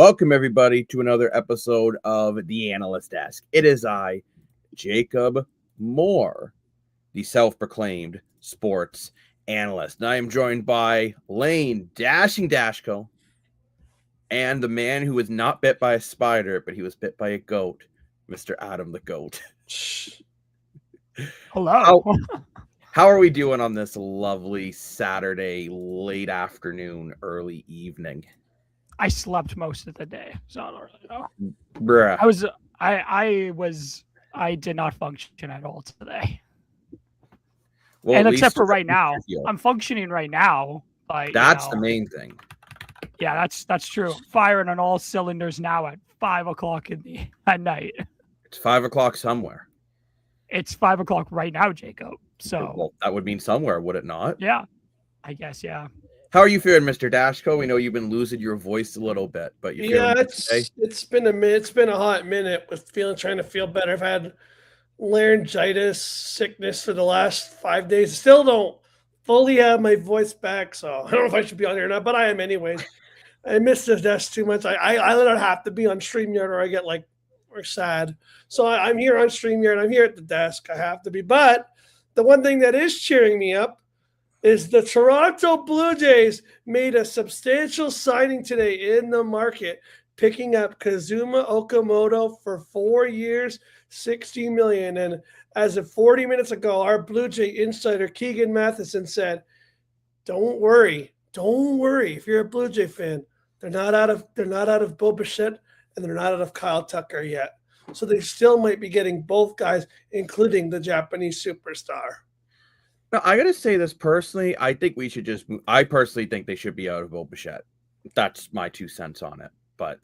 Welcome, everybody, to another episode of the Analyst Desk. It is I, Jacob Moore, the self-proclaimed sports analyst. And I am joined by Lane Dashing Dashko and the man who was not bit by a spider, but he was bit by a goat, Mr. Adam the Goat. Hello. How are we doing on this lovely Saturday, late afternoon, early evening? I slept most of the day, so I don't really know. Bruh. I did not function at all today. Well, and except for right now, I'm functioning right now. But that's the main thing. Yeah, that's true. Firing on all cylinders now at 5 o'clock at night. It's 5 o'clock somewhere. It's 5 o'clock right now, Jacob. So well, that would mean somewhere, would it not? Yeah, I guess. Yeah. How are you feeling, Mr. Dashko? We know you've been losing your voice a little bit, but it's been a minute. It's been a hot minute with trying to feel better. I've had laryngitis sickness for the last 5 days. I still don't fully have my voice back, so I don't know if I should be on here or not, but I am anyways. I miss the desk too much. I don't have to be on StreamYard or I get or sad. So I'm here on StreamYard. I'm here at the desk. I have to be. But the one thing that is cheering me up is the Toronto Blue Jays made a substantial signing today in the market, picking up Kazuma Okamoto for 4 years, $60 million. And as of 40 minutes ago, our Blue Jay insider Keegan Matheson said, "Don't worry, if you're a Blue Jay fan, they're not out of Bo Bichette and they're not out of Kyle Tucker yet. So they still might be getting both guys, including the Japanese superstar." Now, I got to say this personally. I personally think they should be out of Bo Bichette. That's my 2 cents on it. But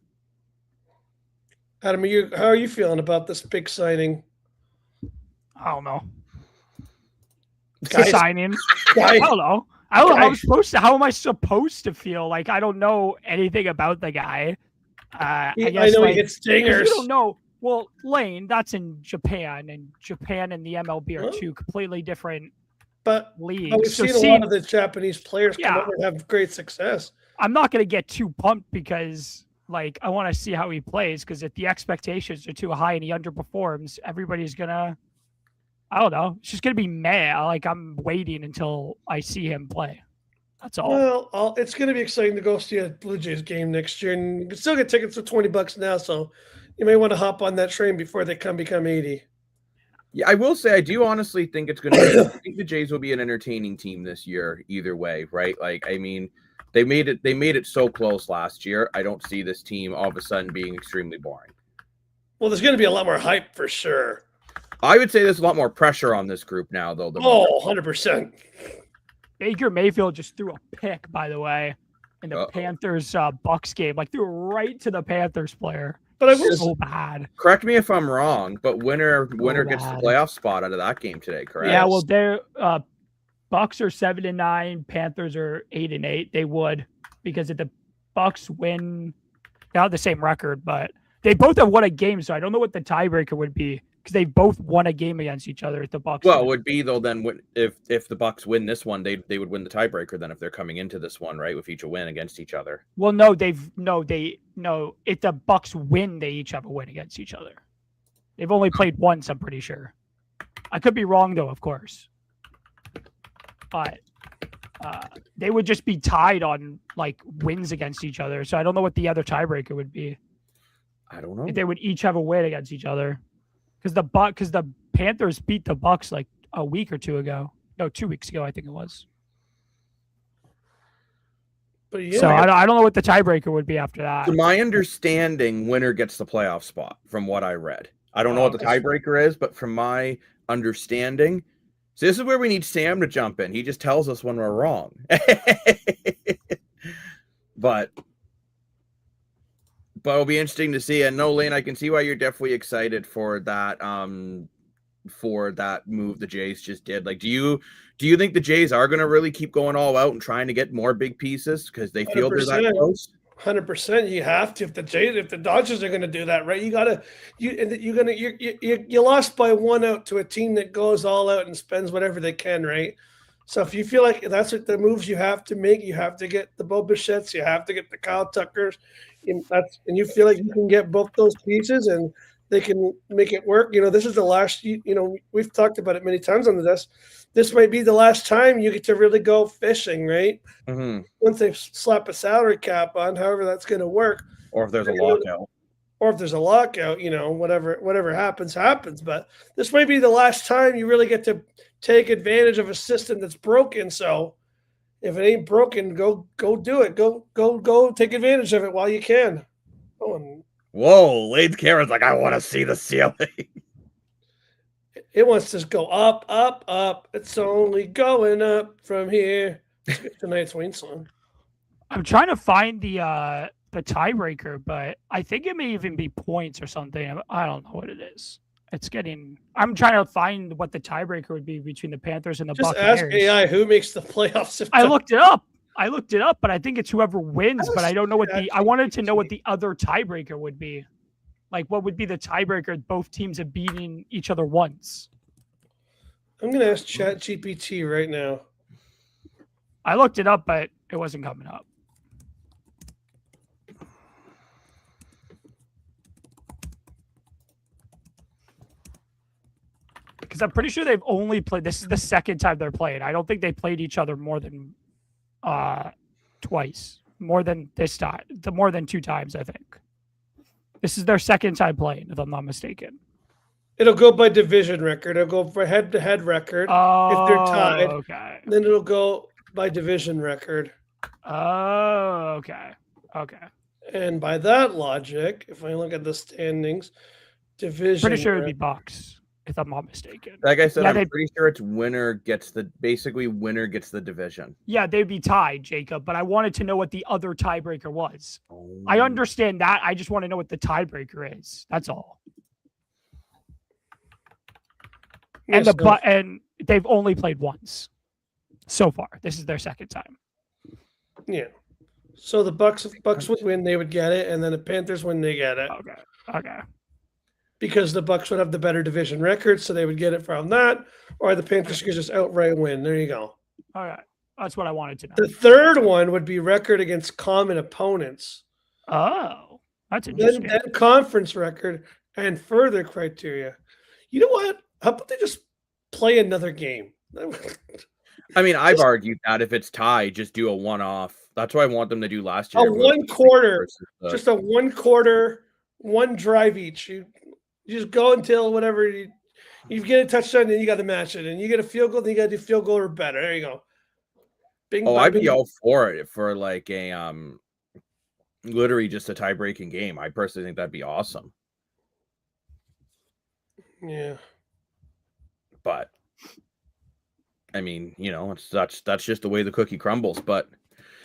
Adam, how are you feeling about this big signing? I don't know. Guys, signing. Guys, I don't know. I don't know how am I supposed to feel? Like, I don't know anything about the guy. I know he gets stingers. You don't know. Well, Lane, that's in Japan, and Japan and the MLB are two completely different leagues. But we've seen a lot of the Japanese players come over and have great success. I'm not going to get too pumped because, I want to see how he plays, because if the expectations are too high and he underperforms, everybody's going to, I don't know, it's just going to be mad. I'm waiting until I see him play. That's all. Well, it's going to be exciting to go see a Blue Jays game next year, and you can still get tickets for $20 now, so you may want to hop on that train before they become 80. Yeah, I will say I do honestly think it's going to. I think the Jays will be an entertaining team this year, either way, right? They made it so close last year. I don't see this team all of a sudden being extremely boring. Well, there's going to be a lot more hype for sure. I would say there's a lot more pressure on this group now, though. 100%. Baker Mayfield just threw a pick, by the way, in the Panthers Bucks game. Threw it right to the Panthers player. But I was so bad. Correct me if I'm wrong, but winner gets the playoff spot out of that game today, correct? Yeah, well, they're Bucks are 7-9, Panthers are 8-8. They would, because if the Bucks win, they have the same record, but they both have won a game, so I don't know what the tiebreaker would be, because they both won a game against each other at the Bucks. Well, it would be though then if the Bucks win this one, they would win the tiebreaker then if they're coming into this one, right, with each a win against each other. Well, no, if the Bucks win, they each have a win against each other. They've only played once, I'm pretty sure. I could be wrong though, of course. But they would just be tied on wins against each other. So I don't know what the other tiebreaker would be. I don't know. If they would each have a win against each other. Because the Panthers beat the Bucks a week or two ago. No, 2 weeks ago, I think it was. But yeah, so I don't know what the tiebreaker would be after that. To my understanding, winner gets the playoff spot, from what I read. I don't know what the tiebreaker is, but from my understanding, so this is where we need Sam to jump in. He just tells us when we're wrong. But it'll be interesting to see. And no, Lane, I can see why you're definitely excited for that move the Jays just did. Do you think the Jays are going to really keep going all out and trying to get more big pieces because they feel they're that close? 100%. You have to. If the Dodgers are going to do that, right? You lost by 1 out to a team that goes all out and spends whatever they can, right? So if you feel like that's what the moves you have to make, you have to get the Bo Bichettes, you have to get the Kyle Tuckers, and you feel like you can get both those pieces and they can make it work. This is the last. We've talked about it many times on the desk. This might be the last time you get to really go fishing, right? Mm-hmm. Once they slap a salary cap on, however that's going to work, Or if there's a lockout. or if there's a lockout, whatever happens. But this might be the last time you really get to take advantage of a system that's broken. So if it ain't broken, go do it. Go take advantage of it while you can. Oh, and Whoa, Lane's camera's like, I want to see the ceiling. it wants to go up, up, up. It's only going up from here. Tonight's Wayne song. I'm trying to find the tiebreaker, but I think it may even be points or something. I don't know what it is. I'm trying to find what the tiebreaker would be between the Panthers and the Just Buccaneers. ask AI who makes the playoffs. I looked it up, but I think it's whoever wins. But I don't know I wanted to know what the other tiebreaker would be. Like, what would be the tiebreaker? Both teams have beaten each other once. I'm gonna ask ChatGPT right now. I looked it up, but it wasn't coming up. Because I'm pretty sure they've only played. This is the second time they're playing. I don't think they played each other more than twice. More than this time. More than 2 times, I think. This is their second time playing, if I'm not mistaken. It'll go by division record. It'll go for head-to-head record. If they're tied, okay. Then it'll go by division record. Oh, okay. Okay. And by that logic, if I look at the standings, division. Pretty sure it'd be Bucks, if I'm not mistaken. Like I said, I'm pretty sure it's winner gets the division. Yeah, they'd be tied, Jacob, but I wanted to know what the other tiebreaker was. Oh. I understand that. I just want to know what the tiebreaker is. That's all. And and they've only played once so far. This is their second time. Yeah. So the Bucks would win, they would get it, and then the Panthers win, they get it. Okay. Because the Bucks would have the better division record, so they would get it from that, or the Panthers could just outright win. There you go. All right. That's what I wanted to know. The third one would be record against common opponents. Oh, that's interesting. Then conference record and further criteria. You know what? How about they just play another game? I mean, I've argued that if it's tied, just do a one-off. That's what I want them to do last year. A 1 quarter, just a 1 quarter, 1 drive each. You just go until whatever you get a touchdown, then you got to match it, and you get a field goal, then you got to do field goal or better. There you go. Bing, I'd be all for it for like a literally just a tie-breaking game. I personally think that'd be awesome. Yeah. But I mean, that's just the way the cookie crumbles. But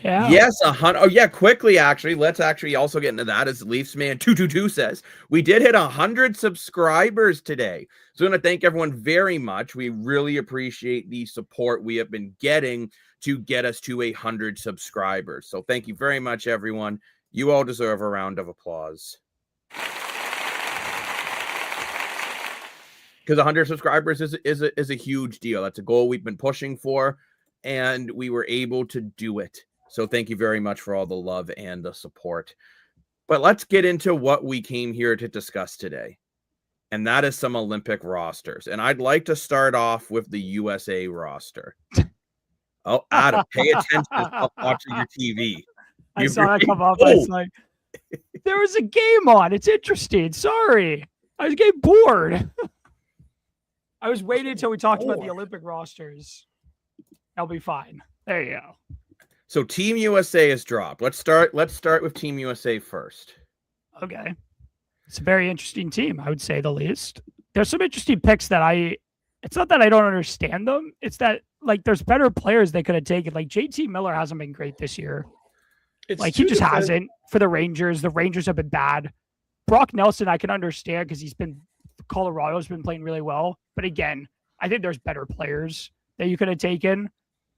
yeah, yes, 100. Oh yeah, quickly actually, let's actually also get into that. As Leafs Man 222 says, we did hit 100 subscribers today. So I want to thank everyone very much. We really appreciate the support we have been getting to get us to 100 subscribers. So thank you very much, everyone. You all deserve a round of applause. Because 100 subscribers is a huge deal. That's a goal we've been pushing for, and we were able to do it. So thank you very much for all the love and the support. But let's get into what we came here to discuss today, and that is some Olympic rosters. And I'd like to start off with the USA roster. Oh, Adam, pay attention to watching your TV. I saw that come up. I was like, there was a game on. It's interesting. Sorry. I was getting bored. I was waiting until we talked about the Olympic rosters. I'll be fine. There you go. So Team USA is dropped. Let's start with Team USA first. Okay. It's a very interesting team, I would say the least. There's some interesting picks that it's not that I don't understand them. It's that there's better players they could have taken. Like JT Miller hasn't been great this year. He just hasn't for the Rangers. The Rangers have been bad. Brock Nelson, I can understand because Colorado's been playing really well. But again, I think there's better players that you could have taken.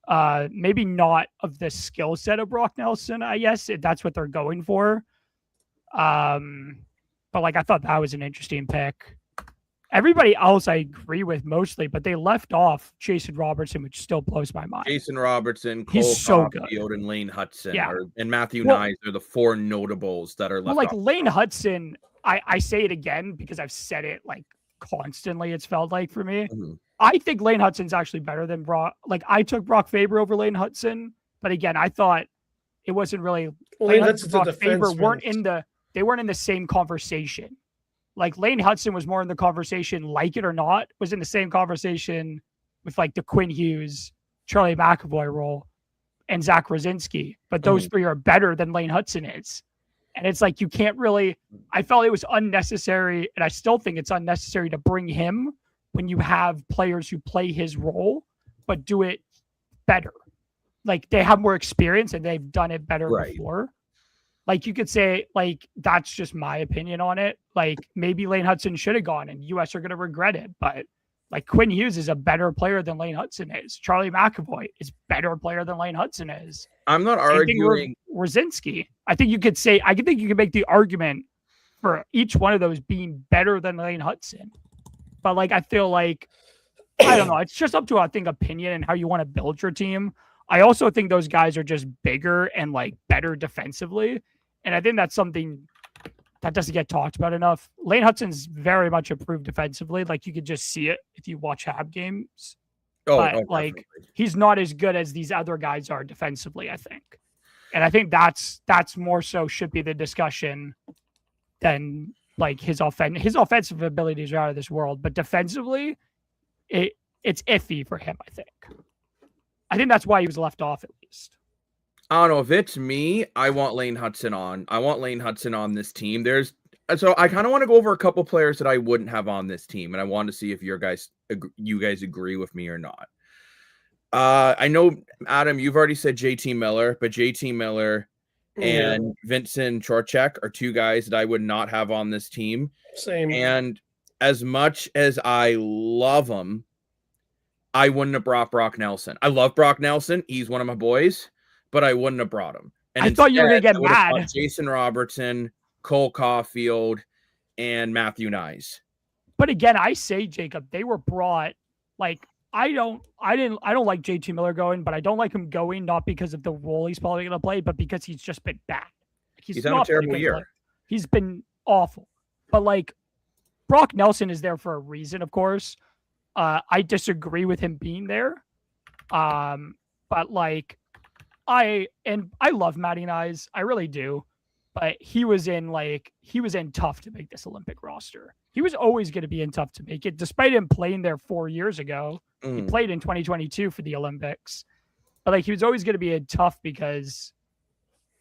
Maybe not of the skill set of Brock Nelson, I guess, if that's what they're going for. But I thought that was an interesting pick. Everybody else I agree with mostly, but they left off Jason Robertson, which still blows my mind. Jason Robertson, Cole He's so Caulfield, and Lane Hudson, Yeah. and Matthew Well- Nyes are the 4 notables that are left. Well, like off. Lane Hudson, I say it again because I've said it like constantly. It's felt like for me. Mhm. I think Lane Hudson's actually better than Brock. Like I took Brock Faber over Lane Hudson, but again, I thought it wasn't really. Lane Hudson Hudson's and a Brock Faber weren't defenseman. they weren't in the same conversation. Like Lane Hudson was more in the conversation, like it or not, was in the same conversation with like the Quinn Hughes, Charlie McAvoy role, and Zach Rosinski. But those three are better than Lane Hudson is. And it's like you can't really. I felt it was unnecessary, and I still think it's unnecessary to bring him when you have players who play his role but do it better. Like they have more experience and they've done it better before. Like you could say, like that's just my opinion on it. Like maybe Lane Hudson should have gone, and US are going to regret it. But like Quinn Hughes is a better player than Lane Hudson is. Charlie McAvoy is better player than Lane Hudson is. I'm not arguing. Rosinski. I think you could say. I think you could make the argument for each one of those being better than Lane Hudson. But like I feel like I don't know. It's just up to I think opinion and how you want to build your team. I also think those guys are just bigger and like better defensively. And I think that's something that doesn't get talked about enough. Lane Hudson's very much improved defensively. Like you could just see it if you watch Hab games. But like he's not as good as these other guys are defensively, I think. And I think that's more so should be the discussion than like his offensive abilities are out of this world. But defensively, it's iffy for him, I think. I think that's why he was left off at least. I don't know. If it's me, I want Lane Hudson on. I want Lane Hudson on this team. So I kind of want to go over a couple players that I wouldn't have on this team, and I want to see if you guys agree with me or not. I know, Adam, you've already said JT Miller, but JT Miller and Vincent Trocheck are 2 guys that I would not have on this team. Same. And as much as I love them, I wouldn't have brought Brock Nelson. I love Brock Nelson. He's one of my boys, but I wouldn't have brought him. And I thought you were going to get mad. Jason Robertson, Cole Caulfield, and Matthew Nyes. But again, I say, Jacob, they were brought like I don't like JT Miller going, but I don't like him going not because of the role he's probably going to play, but because he's just been bad. He's had a terrible year. He's been awful. But like Brock Nelson is there for a reason, of course. I disagree with him being there. But like I love Matty Nyes. I really do. But he was in tough to make this Olympic roster. He was always going to be in tough to make it, despite him playing there 4 years ago. He played in 2022 for the Olympics. But like he was always going to be in tough because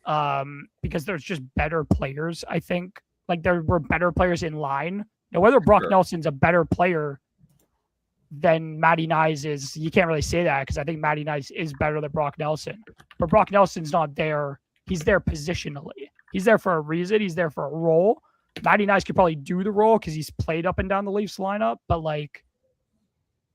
there's just better players, I think. Like there were better players in line. Now, whether Brock Nelson's a better player than Matty Nyes is, you can't really say that because I think Matty Nyes is better than Brock Nelson. But Brock Nelson's not there. He's there positionally. He's there for a reason. He's there for a role. Matty Nyes could probably do the role because he's played up and down the Leafs lineup. But like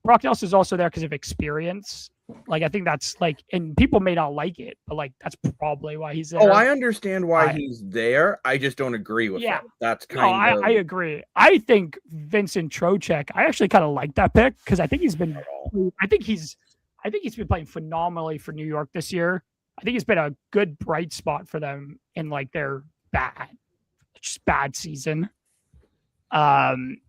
Brock Nelson's also there because of experience. Like I think that's like, and people may not like it, but like that's probably why he's there. Oh, I understand why he's there. I just don't agree with that. That's kind of. I agree. I think Vincent Trocheck. I actually kind of like that pick because I think he's been. I think he's been playing phenomenally for New York this year. I think it's been a good bright spot for them in like their bad season. I mean,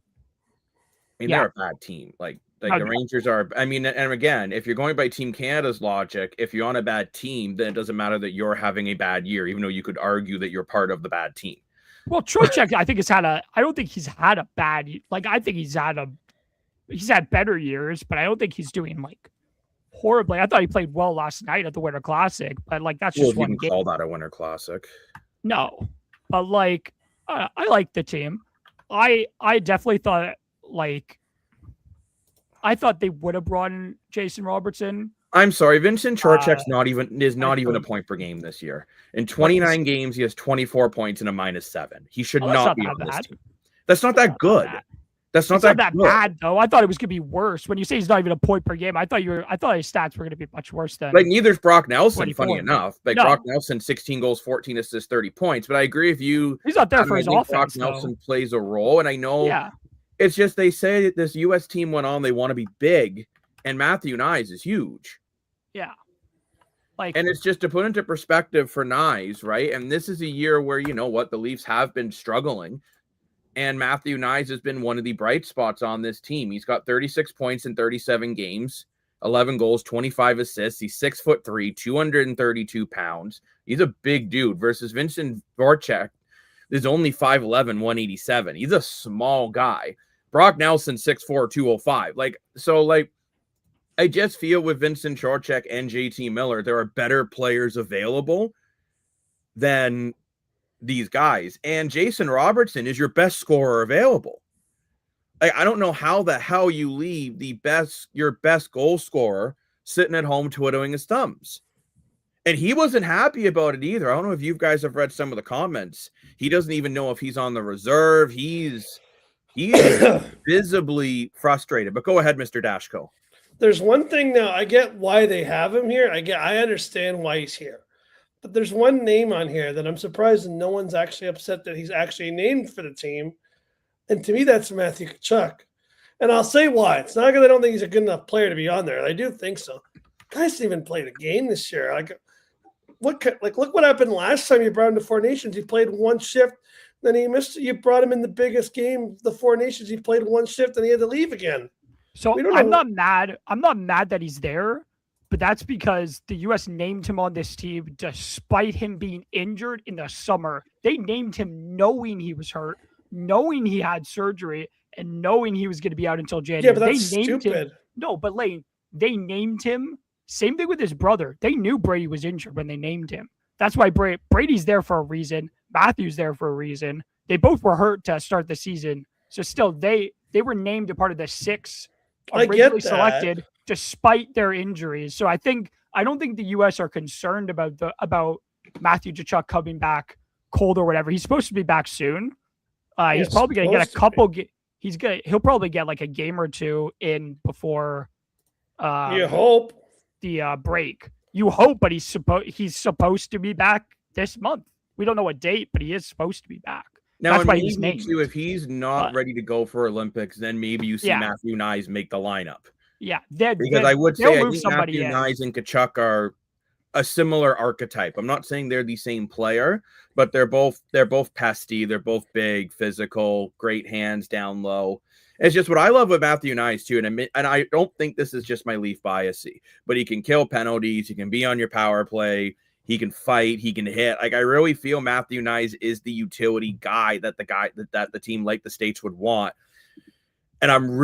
they're a bad team. Like the Rangers are. I mean, and again, if you're going by Team Canada's logic, if you're on a bad team, then it doesn't matter that you're having a bad year, even though you could argue that you're part of the bad team. Well, Trocheck, I think I don't think he's had a bad. Like I think he's had better years, but I don't think he's doing like horribly. I thought he played well last night at the Winter Classic, but like that's just one game. Call that a Winter Classic? No, but like I like the team. I definitely thought I thought they would have brought in Jason Robertson. I'm sorry, Vincent Trocheck's not even a point per game this year. In 29 games, he has 24 points and a -7. He should not be on this team. That's not that good. That's not that bad though. I thought it was gonna be worse. When you say he's not even a point per game, I thought his stats were gonna be much worse than like neither's Brock Nelson, funny enough. Like Brock Nelson, 16 goals, 14 assists, 30 points. But I agree with you. He's not there for his offense. Brock Nelson plays a role, and I know It's just they say that this U.S. team went on, they want to be big, and Matthew Nyes is huge. Yeah. Like, and it's just to put into perspective for Nyes, right? And this is a year where, you know what, the Leafs have been struggling. And Matthew Nyes has been one of the bright spots on this team. He's got 36 points in 37 games, 11 goals, 25 assists. He's 6'3", 232 pounds. He's a big dude versus Vincent Voracek is only 5'11", 187. He's a small guy. Brock Nelson, 6'4", 205. I just feel with Vincent Voracek and JT Miller, there are better players available than these guys. And Jason Robertson is your best scorer available. I don't know how the hell you leave your best goal scorer sitting at home twiddling his thumbs. And he wasn't happy about it either. I don't know if you guys have read some of the comments. He doesn't even know if he's on the reserve. He's visibly frustrated. But go ahead, Mr. Dashko. There's one thing now. I get why they have him here. I understand why he's here. But there's one name on here that I'm surprised no one's actually upset that he's actually named for the team. And to me, that's Matthew Tkachuk. And I'll say why. It's not because I don't think he's a good enough player to be on there. I do think so. Guys didn't even played a game this year. Look what happened last time you brought him to Four Nations. He played one shift, then he missed. You brought him in the biggest game, the Four Nations. He played one shift, and he had to leave again. So I'm not mad. I'm not mad that he's there, but that's because the U.S. named him on this team despite him being injured in the summer. They named him knowing he was hurt, knowing he had surgery, and knowing he was going to be out until January. Yeah, but that's stupid. Him. No, but Lane, they named him. Same thing with his brother. They knew Brady was injured when they named him. That's why Brady's there for a reason. Matthew's there for a reason. They both were hurt to start the season. So still, they were named a part of the 6 originally selected despite their injuries. So I don't think the U.S. are concerned about Matthew Tkachuk coming back cold or whatever. He's supposed to be back soon. He's probably going to get a couple. He'll probably get like a game or two in before. You hope the break. You hope, but he's supposed to be back this month. We don't know what date, but he is supposed to be back. Now, that's why he's named. If he's not ready to go for Olympics, then maybe you see Matthew Nyes make the lineup. Yeah, because I would say I think Matthew Nyes and Tkachuk are a similar archetype. I'm not saying they're the same player, but they're both pesty. They're both big, physical, great hands down low. It's just what I love with Matthew Nyes too, and I don't think this is just my Leaf biasy, but he can kill penalties. He can be on your power play. He can fight. He can hit. Like I really feel Matthew Nyes is the utility guy that the team like the States would want. And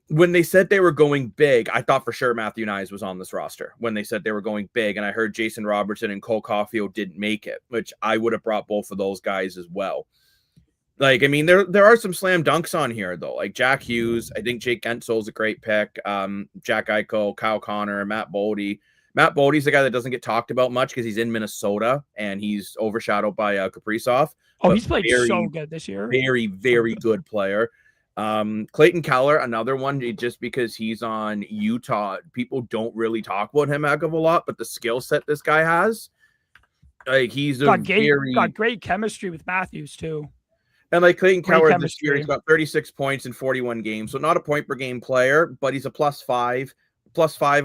when they said they were going big, I thought for sure Matthew Nyes was on this roster when they said they were going big. And I heard Jason Robertson and Cole Caulfield didn't make it, which I would have brought both of those guys as well. Like, I mean, there are some slam dunks on here, though. Like Jack Hughes, I think Jake Gensel's a great pick. Jack Eichel, Kyle Connor, Matt Boldy. Matt Boldy's the guy that doesn't get talked about much because he's in Minnesota and he's overshadowed by Kaprizov. Oh, he's played so good this year. Very, very good player. Clayton Keller, another one, just because he's on Utah. People don't really talk about him a heck of a lot, but the skill set this guy has, like he's got great chemistry with Matthews too. And like Clayton Keller this year, he's got 36 points in 41 games. So not a point per game player, but he's a +5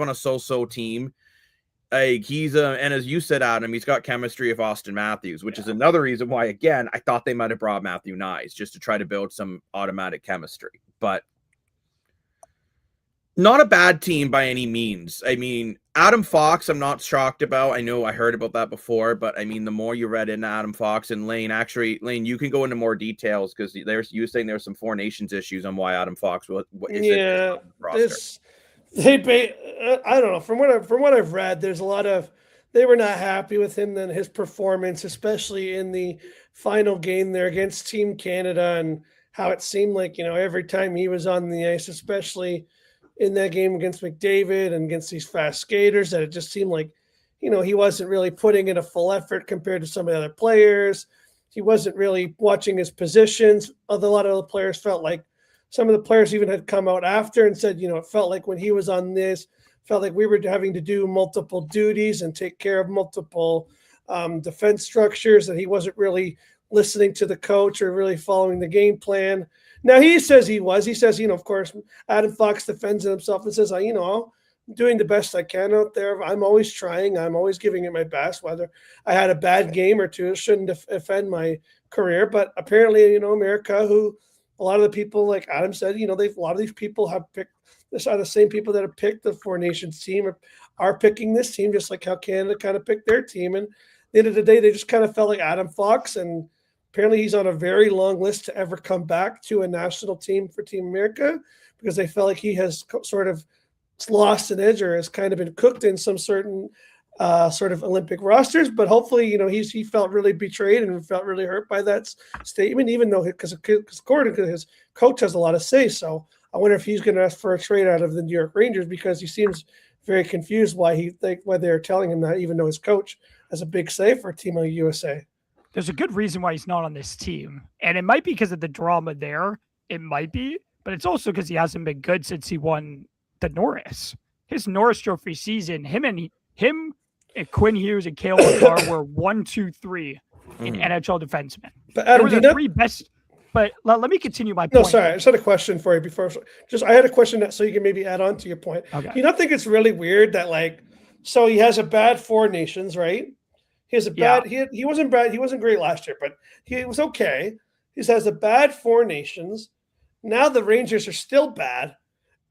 on a so-so team. Like and as you said, Adam, he's got chemistry of Austin Matthews, which is another reason why, again, I thought they might have brought Matthew Nyes just to try to build some automatic chemistry. But not a bad team by any means. I mean, Adam Fox, I'm not shocked about. I know I heard about that before, but I mean, the more you read into Adam Fox and Lane, you can go into more details because you were saying there's some Four Nations issues on why Adam Fox is I don't know. From what I've read, there's a lot of they were not happy with him and his performance, especially in the final game there against Team Canada, and how it seemed like every time he was on the ice, especially in that game against McDavid and against these fast skaters, that it just seemed like, he wasn't really putting in a full effort compared to some of the other players. He wasn't really watching his positions. Although a lot of the players felt like some of the players even had come out after and said, it felt like when he was on this, felt like we were having to do multiple duties and take care of multiple defense structures, that he wasn't really listening to the coach or really following the game plan. Now he says he was. He says, of course, Adam Fox defends himself and says, I'm doing the best I can out there. I'm always trying. I'm always giving it my best. Whether I had a bad game or two, it shouldn't offend my career. But apparently, America, who a lot of the people, like Adam said, a lot of these people have picked. This are the same people that have picked the Four Nations team are picking this team, just like how Canada kind of picked their team. And at the end of the day, they just kind of felt like Adam Fox, and apparently he's on a very long list to ever come back to a national team for Team America, because they felt like he has sort of lost an edge or has kind of been cooked in some certain sort of Olympic rosters. But hopefully, he felt really betrayed and felt really hurt by that statement, even though because according to his coach has a lot of say. So I wonder if he's going to ask for a trade out of the New York Rangers, because he seems very confused why they're telling him that, even though his coach has a big say for Team USA. There's a good reason why he's not on this team, and it might be because of the drama there. It might be, but it's also because he hasn't been good since he won the Norris. His Norris Trophy season, him and Quinn Hughes and Cale Makar were 1, 2, 3 in NHL defensemen. But Adam, they were the three best. But let me continue my point. No, sorry. I just had a question for you before. I had a question so you can maybe add on to your point. Okay. Do you not think it's really weird that so he has a bad Four Nations, right? He has a bad. Yeah. He wasn't bad. He wasn't great last year, but he was okay. He has a bad Four Nations. Now the Rangers are still bad,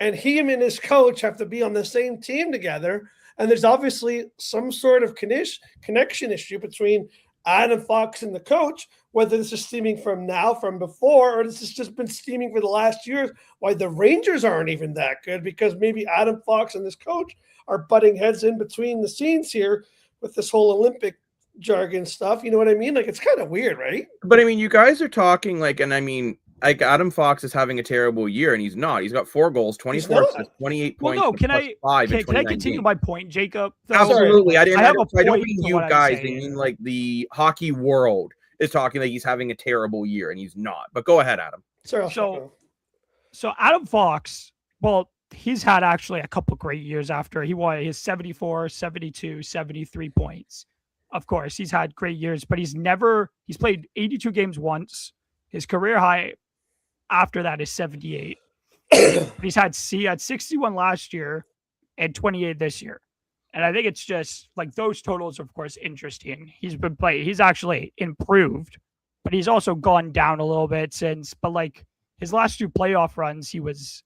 and him and his coach have to be on the same team together. And there's obviously some sort of connection issue between Adam Fox and the coach, whether this is stemming from before, or this has just been steaming for the last years, why the Rangers aren't even that good, because maybe Adam Fox and this coach are butting heads in between the scenes here with this whole Olympic jargon stuff. You know what I mean? It's kind of weird, right? But I mean, you guys are talking Adam Fox is having a terrible year, and he's not. He's got 4 goals, 24 assists, 28 points. Well, no, can I continue my point, Jacob? Absolutely. I don't mean you guys. I mean the hockey world is talking like he's having a terrible year, and he's not. But go ahead, Adam. So Adam Fox, well, he's had actually a couple great years after he won his 74, 72, 73 points. Of course, he's had great years, but he's played 82 games once. His career high after that is 78. He had 61 last year and 28 this year. And I think it's just those totals, of course, interesting. He's actually improved, but he's also gone down a little bit since. But his last 2 playoff runs, he was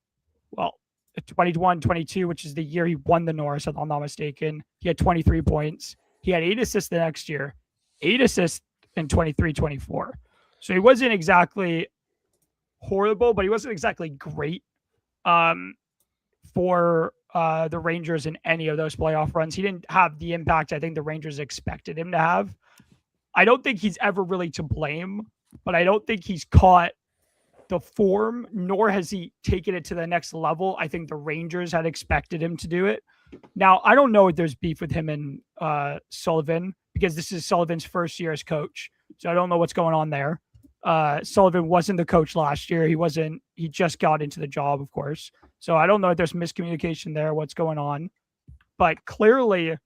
21-22, which is the year he won the Norris, if I'm not mistaken. He had 23 points. He had 8 assists the next year, 8 assists in 23-24. So he wasn't exactly horrible, but he wasn't exactly great for the Rangers in any of those playoff runs. He didn't have the impact I think the Rangers expected him to have. I don't think he's ever really to blame, but I don't think he's caught the form, nor has he taken it to the next level. I think the Rangers had expected him to do it. Now, I don't know if there's beef with him and Sullivan, because this is Sullivan's first year as coach. So I don't know what's going on there. Sullivan wasn't the coach last year. He just got into the job, of course. So I don't know if there's miscommunication there, what's going on. But clearly,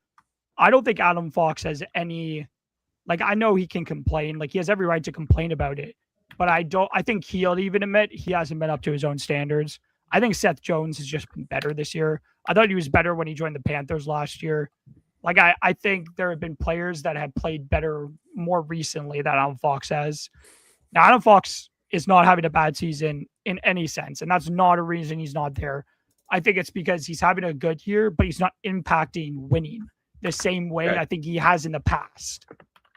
I don't think Adam Fox has any, I know he can complain. He has every right to complain about it. But I think he'll even admit he hasn't been up to his own standards. I think Seth Jones has just been better this year. I thought he was better when he joined the Panthers last year. I think there have been players that have played better more recently than Adam Fox has. Now, Adam Fox is not having a bad season in any sense, and that's not a reason he's not there. I think it's because he's having a good year, but he's not impacting winning the same way I think he has in the past.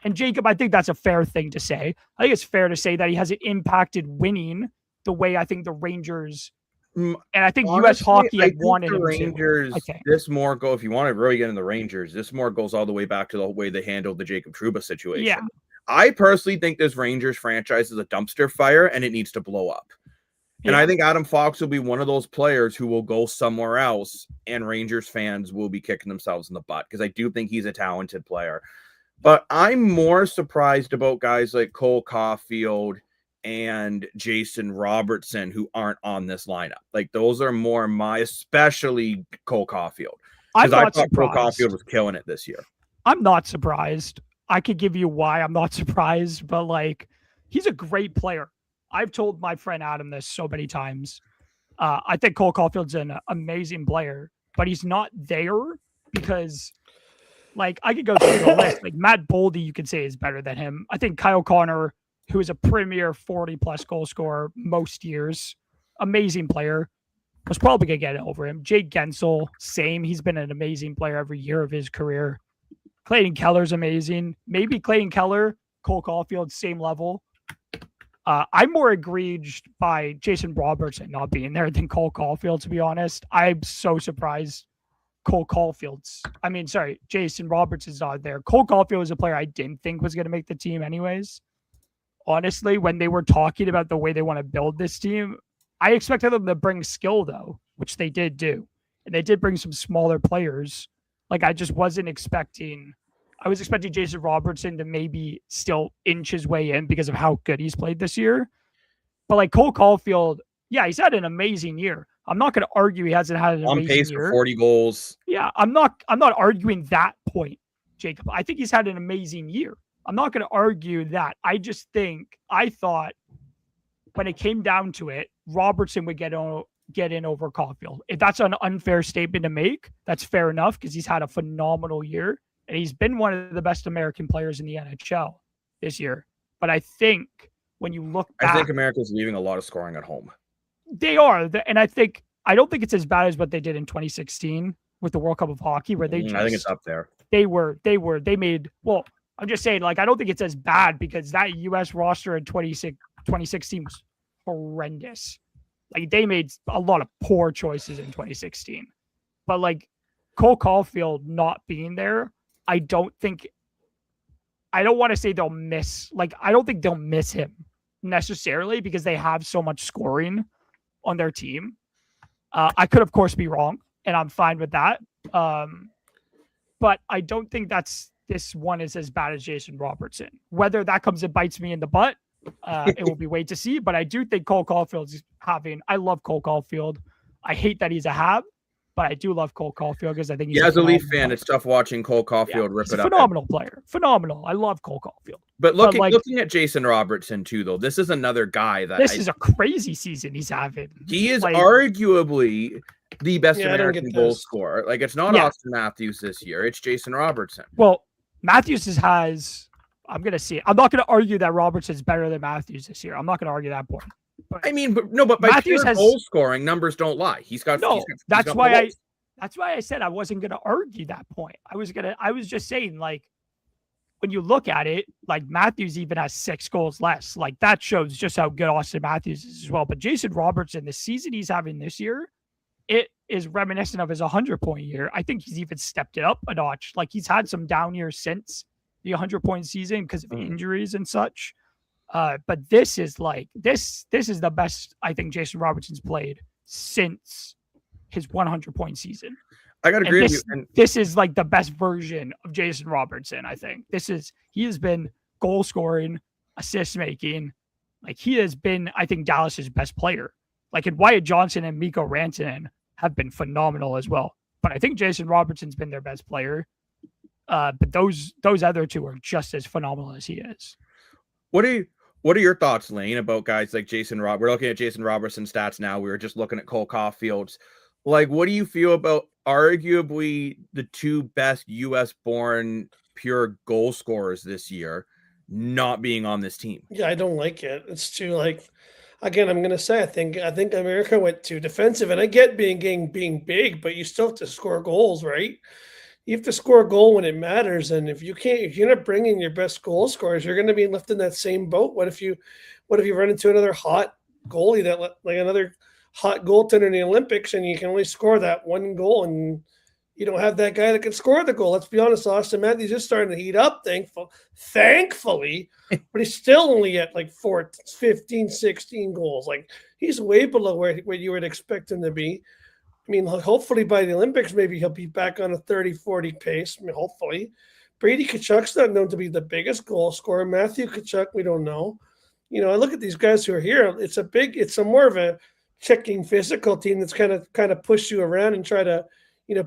And Jacob, I think that's a fair thing to say. I think it's fair to say that he hasn't impacted winning the way I think the Rangers and I think honestly, U.S. hockey had wanted the him Rangers. to. This more if you want to really get in the Rangers, this more goes all the way back to the way they handled the Jacob Trouba situation. Yeah. I personally think this Rangers franchise is a dumpster fire and it needs to blow up. And I think Adam Fox will be one of those players who will go somewhere else and Rangers fans will be kicking themselves in the butt, because I do think he's a talented player. But I'm more surprised about guys like Cole Caulfield and Jason Robertson who aren't on this lineup. Those are more especially Cole Caulfield. Because I thought Cole Caulfield was killing it this year. I'm not surprised. I could give you why I'm not surprised, but he's a great player. I've told my friend Adam this so many times. I think Cole Caulfield's an amazing player, but he's not there because, like, I could go through the list. Like, Matt Boldy, you could say, is better than him. I think Kyle Connor, who is a premier 40-plus goal scorer most years, amazing player, was probably going to get it over him. Jake Gensel, same. He's been an amazing player every year of his career. Clayton Keller's amazing. Maybe Clayton Keller, Cole Caulfield, same level. I'm more egreged by Jason Robertson not being there than Cole Caulfield, to be honest. I'm so surprised Jason Robertson's not there. Cole Caulfield was a player I didn't think was going to make the team anyways. Honestly, when they were talking about the way they want to build this team, I expected them to bring skill, though, which they did do. And they did bring some smaller players. Like, I just wasn't expecting... I was expecting Jason Robertson to maybe still inch his way in because of how good he's played this year. But, like, Cole Caulfield, yeah, he's had an amazing year. I'm not going to argue he hasn't had an amazing year. On pace for 40 goals. Yeah, I'm not arguing that point, Jacob. I think he's had an amazing year. I'm not going to argue that. I thought when it came down to it, Robertson would get in over Caulfield. If that's an unfair statement to make, that's fair enough because he's had a phenomenal year and he's been one of the best American players in the NHL this year. But I think when you look back, I think America's leaving a lot of scoring at home. They are. And I don't think it's as bad as what they did in 2016 with the World Cup of Hockey, where they I think it's up there. They made, well, I'm just saying, like, I don't think it's as bad because that U.S. roster in 2016 was horrendous. Like, they made a lot of poor choices in 2016. But, like, Cole Caulfield not being there, I don't want to say they'll miss. Like, I don't think they'll miss him necessarily because they have so much scoring on their team. I could, of course, be wrong, and I'm fine with that. But I don't think this one is as bad as Jason Robertson. Whether that comes and bites me in the butt, it will be wait to see. But I do think Cole Caulfield's I love Cole Caulfield. I hate that he's a have, but I do love Cole Caulfield because I think he's as a Leaf fan, it's tough watching Cole Caulfield rip it up. Phenomenal player. Phenomenal. I love Cole Caulfield. But looking at Jason Robertson too, though, this is another guy that this is a crazy season he's having. He is arguably the best American goal scorer. Like, it's not Austin Matthews this year; it's Jason Robertson. Well, Matthews has. I'm going to see. I'm not going to argue that Robertson's better than Matthews this year. I'm not going to argue that point. But by Matthews goal scoring, numbers don't lie. That's why I said I wasn't going to argue that point. I was just saying, like, when you look at it, like, Matthews even has 6 goals less. Like, that shows just how good Austin Matthews is as well. But Jason Robertson, the season he's having this year, it is reminiscent of his 100-point year. I think he's even stepped it up a notch. Like, he's had some down years since the 100-point season because of injuries and such. But this is the best I think Jason Robertson's played since his 100-point season. I got to agree with you. And this is like the best version of Jason Robertson, I think. He has been goal scoring, assist making. Like, he has been, I think, Dallas's best player. Like, and Wyatt Johnson and Mikko Rantanen have been phenomenal as well. But I think Jason Robertson's been their best player. But those other two are just as phenomenal as he is. What are your thoughts, Lane, about guys like Jason Robertson? We're looking at Jason Robertson's stats now. We were just looking at Cole Caulfield's. Like, what do you feel about arguably the 2 best U.S.-born pure goal scorers this year not being on this team? Yeah, I don't like it. It's too, like, again, I'm going to say, I think America went too defensive, and I get being big, but you still have to score goals, right? You have to score a goal when it matters, and if you're not bringing your best goal scorers, you're going to be left in that same boat. What if you run into another hot goalie like another hot goaltender in the Olympics, and you can only score that one goal, and you don't have that guy that can score the goal? Let's be honest, Austin Matthews is starting to heat up, thankfully, but he's still only at like 15, 16 goals. Like, he's way below where you would expect him to be. I mean, hopefully by the Olympics, maybe he'll be back on a 30-40 pace. I mean, hopefully. Brady Tkachuk's not known to be the biggest goal scorer. Matthew Tkachuk, we don't know. You know, I look at these guys who are here. It's a more of a checking physical team that's kind of push you around and try to,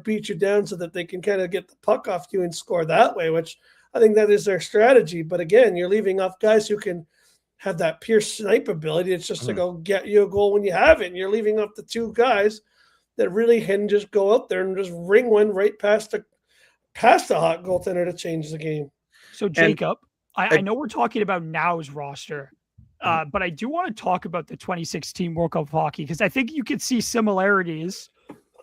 beat you down so that they can kind of get the puck off you and score that way, which I think that is their strategy. But again, you're leaving off guys who can have that pure snipe ability. It's just to go get you a goal when you have it. And you're leaving up the two guys that really can just go out there and just ring one right past the hot goaltender to change the game. So Jacob, I know we're talking about now's roster, but I do want to talk about the 2016 World Cup of Hockey because I think you could see similarities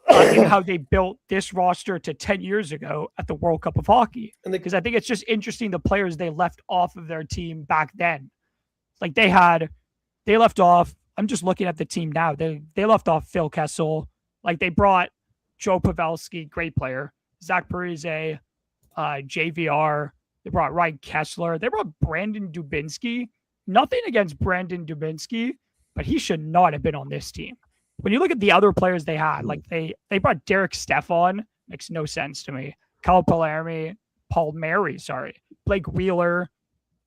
in how they built this roster to 10 years ago at the World Cup of Hockey. Because I think it's just interesting the players they left off of their team back then. Like they left off, I'm just looking at the team now. They left off Phil Kessel. Like they brought Joe Pavelski, great player, Zach Parise, JVR. They brought Ryan Kessler. They brought Brandon Dubinsky. Nothing against Brandon Dubinsky, but he should not have been on this team. When you look at the other players they had, like they brought Derek Stefan, makes no sense to me. Kyle Palmieri, Blake Wheeler.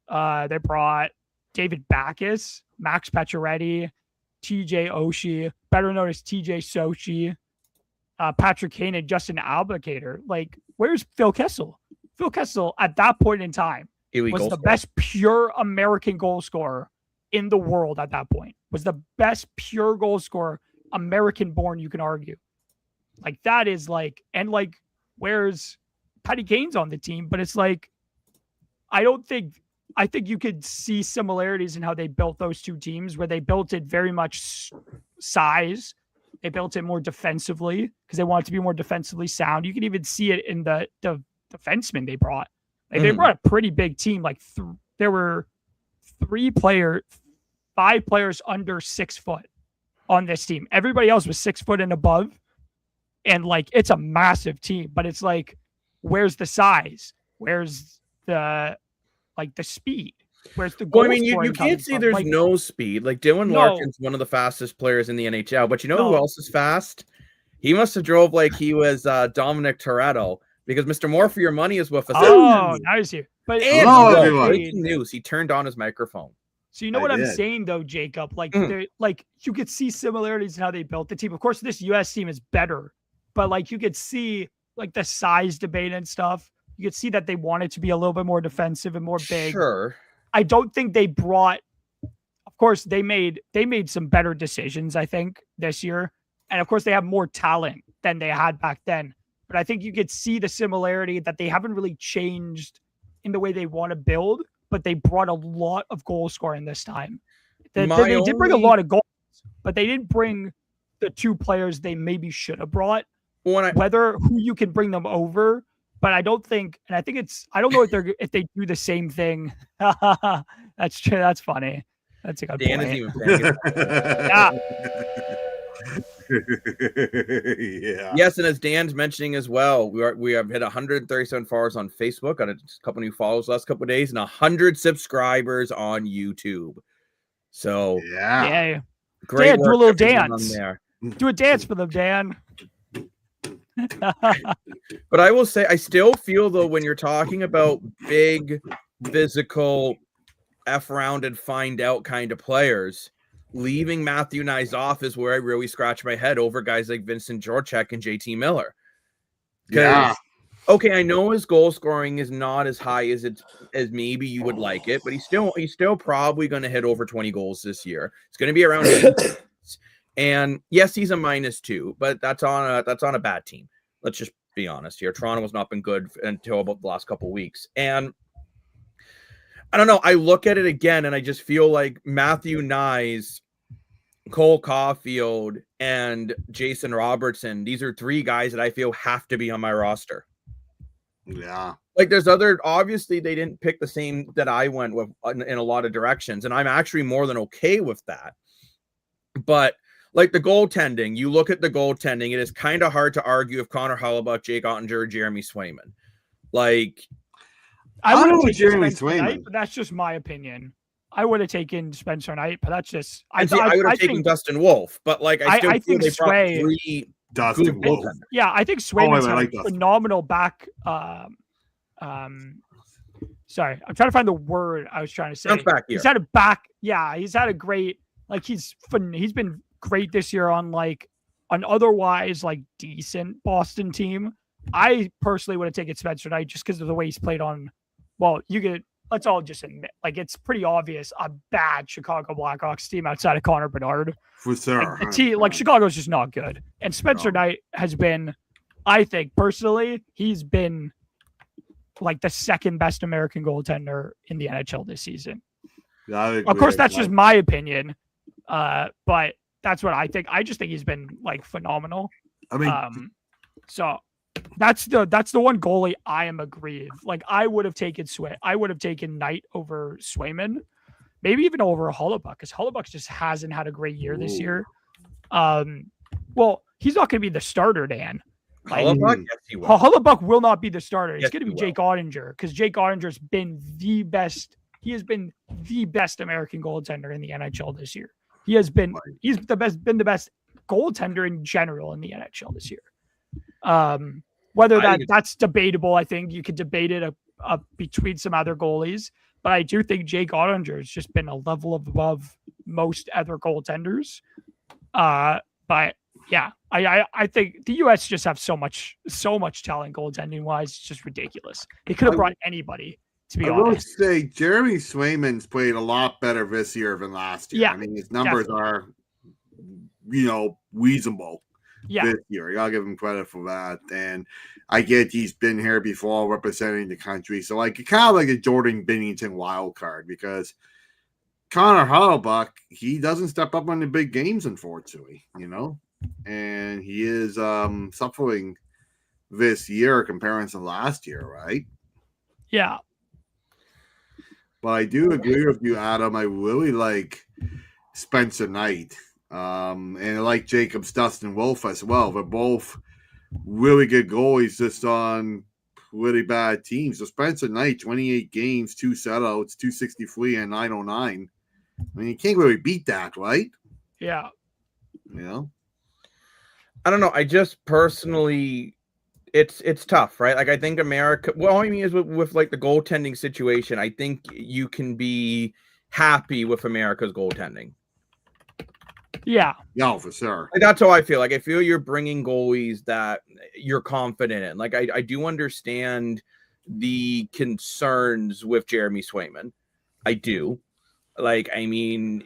They brought David Backus, Max Pacioretty, TJ Oshie, better known as TJ Sochi, Patrick Kane, and Justin Albuquerque. Like, where's Phil Kessel? Phil Kessel, at that point in time, was the best pure American goal scorer in the world at that point. Was the best pure goal scorer, American-born, you can argue. Like, that is like, and like, where's Patty Kane's on the team? But it's like, I think you could see similarities in how they built those two teams, where they built it very much size. They built it more defensively because they wanted to be more defensively sound. You can even see it in the defensemen they brought. Like they brought a pretty big team. Like there were 5 players under 6 foot on this team. Everybody else was 6 foot and above. And like, it's a massive team, but it's like, where's the size? Where's the speed? Where's the goal? Well, I mean, you can't say there's no speed. Like Dylan Larkin's one of the fastest players in the NHL, but you know who else is fast? He must have drove like he was Dominic Toretto, because Mr. More for Your Money is with us. Oh, nice you. But breaking news, he turned on his microphone. So you know what I'm saying though, Jacob? Like, like you could see similarities in how they built the team. Of course, this US team is better, but like you could see like the size debate and stuff. You could see that they wanted to be a little bit more defensive and more big. Sure. I don't think they brought. Of course, they made some better decisions, I think, this year, and of course they have more talent than they had back then. But I think you could see the similarity that they haven't really changed in the way they want to build, but they brought a lot of goal scoring this time. They did bring a lot of goals, but they didn't bring the 2 players they maybe should have brought. Whether who you can bring them over, but I don't think, and I think I don't know if they do the same thing. That's true. That's funny. That's a good Dan point. isn't even paying Yeah. Yes, and as Dan's mentioning as well, we have hit 137 followers on Facebook, got a couple new follows last couple of days, and 100 subscribers on YouTube. So yeah, great Dan, work, do a little dance. there. Do a dance for them, Dan. But I will say, I still feel though, when you're talking about big, physical, F-rounded, find out kind of players, leaving Matthew Nyes off is where I really scratch my head over guys like Vincent Jorchek and JT Miller. Yeah. Okay, I know his goal scoring is not as high as maybe you would like it, but he's still probably going to hit over 20 goals this year. It's going to be around 8. And yes, he's a -2, but that's on a bad team. Let's just be honest here. Toronto has not been good until about the last couple of weeks. And I don't know. I look at it again and I just feel like Matthew Nyes, Cole Caulfield, and Jason Robertson, these are 3 guys that I feel have to be on my roster. Yeah. Like there's obviously they didn't pick the same that I went with in a lot of directions. And I'm actually more than okay with that. But like the goaltending, you look at the goaltending, it is kind of hard to argue if Connor Hellebuyck, Jake Ottinger, or Jeremy Swayman. Like, I would have taken Jeremy Swayman, but that's just my opinion. I would have taken Spencer Knight, but that's just I would have taken Dustin Wolf, but like I think they brought 3 Dustin Wolf. Yeah, I think Swayman's a phenomenal back. Sorry, I'm trying to find the word I was trying to say. Back here. He's had a back. Yeah, he's had a great. Like he's been great this year on like an otherwise like decent Boston team. I personally would have taken Spencer Knight just because of the way he's played on. Well, you get let's all just admit, like, it's pretty obvious a bad Chicago Blackhawks team outside of Connor Bedard. For sure. Like, the team, like, Chicago's just not good. And Spencer Knight has been, I think, personally, he's been like the second best American goaltender in the NHL this season. Of course, that's just my opinion. But that's what I think. I just think he's been like phenomenal. I mean, so that's the one goalie I am aggrieved. Like, I would have taken Knight over Swayman, maybe even over Hellebuyck, because Hellebuyck just hasn't had a great year this year. Well, he's not going to be the starter, Dan. Like, Hellebuyck? Yes, he will. Hellebuyck will not be the starter. It's Yes, going to he be Jake Ottinger, because Jake Ottinger's been the best. He has been the best American goaltender in the NHL this year. He's been the best goaltender in general in the NHL this year. Whether that's debatable, I think you could debate it between some other goalies, but I do think Jake Ottinger has just been a level above most other goaltenders. But yeah, I think the U.S. just have so much talent goaltending wise. It's just ridiculous. They could have brought anybody. To be honest, I will say Jeremy Swayman's played a lot better this year than last year. Yeah, I mean, his numbers are, reasonable this year. You gotta give him credit for that. And I get he's been here before representing the country. So, like, kind of like a Jordan Binnington wild card, because Connor Hellebuyck, he doesn't step up on the big games, unfortunately, and he is suffering this year comparing to last year, right? Yeah. But I do agree with you, Adam. I really like Spencer Knight. And I like Jacobs, Dustin Wolf as well. They're both really good goalies just on really bad teams. So Spencer Knight, 28 games, 2 shutouts, 263 and 909. I mean, you can't really beat that, right? Yeah. I don't know. I just personally, it's tough, right? Like, I think America, well, I mean, is with like the goaltending situation, I think you can be happy with America's goaltending. Yeah. Yeah, for sure. Like, that's how I feel. Like, I feel you're bringing goalies that you're confident in. Like, I do understand the concerns with Jeremy Swayman. I do. Like, I mean,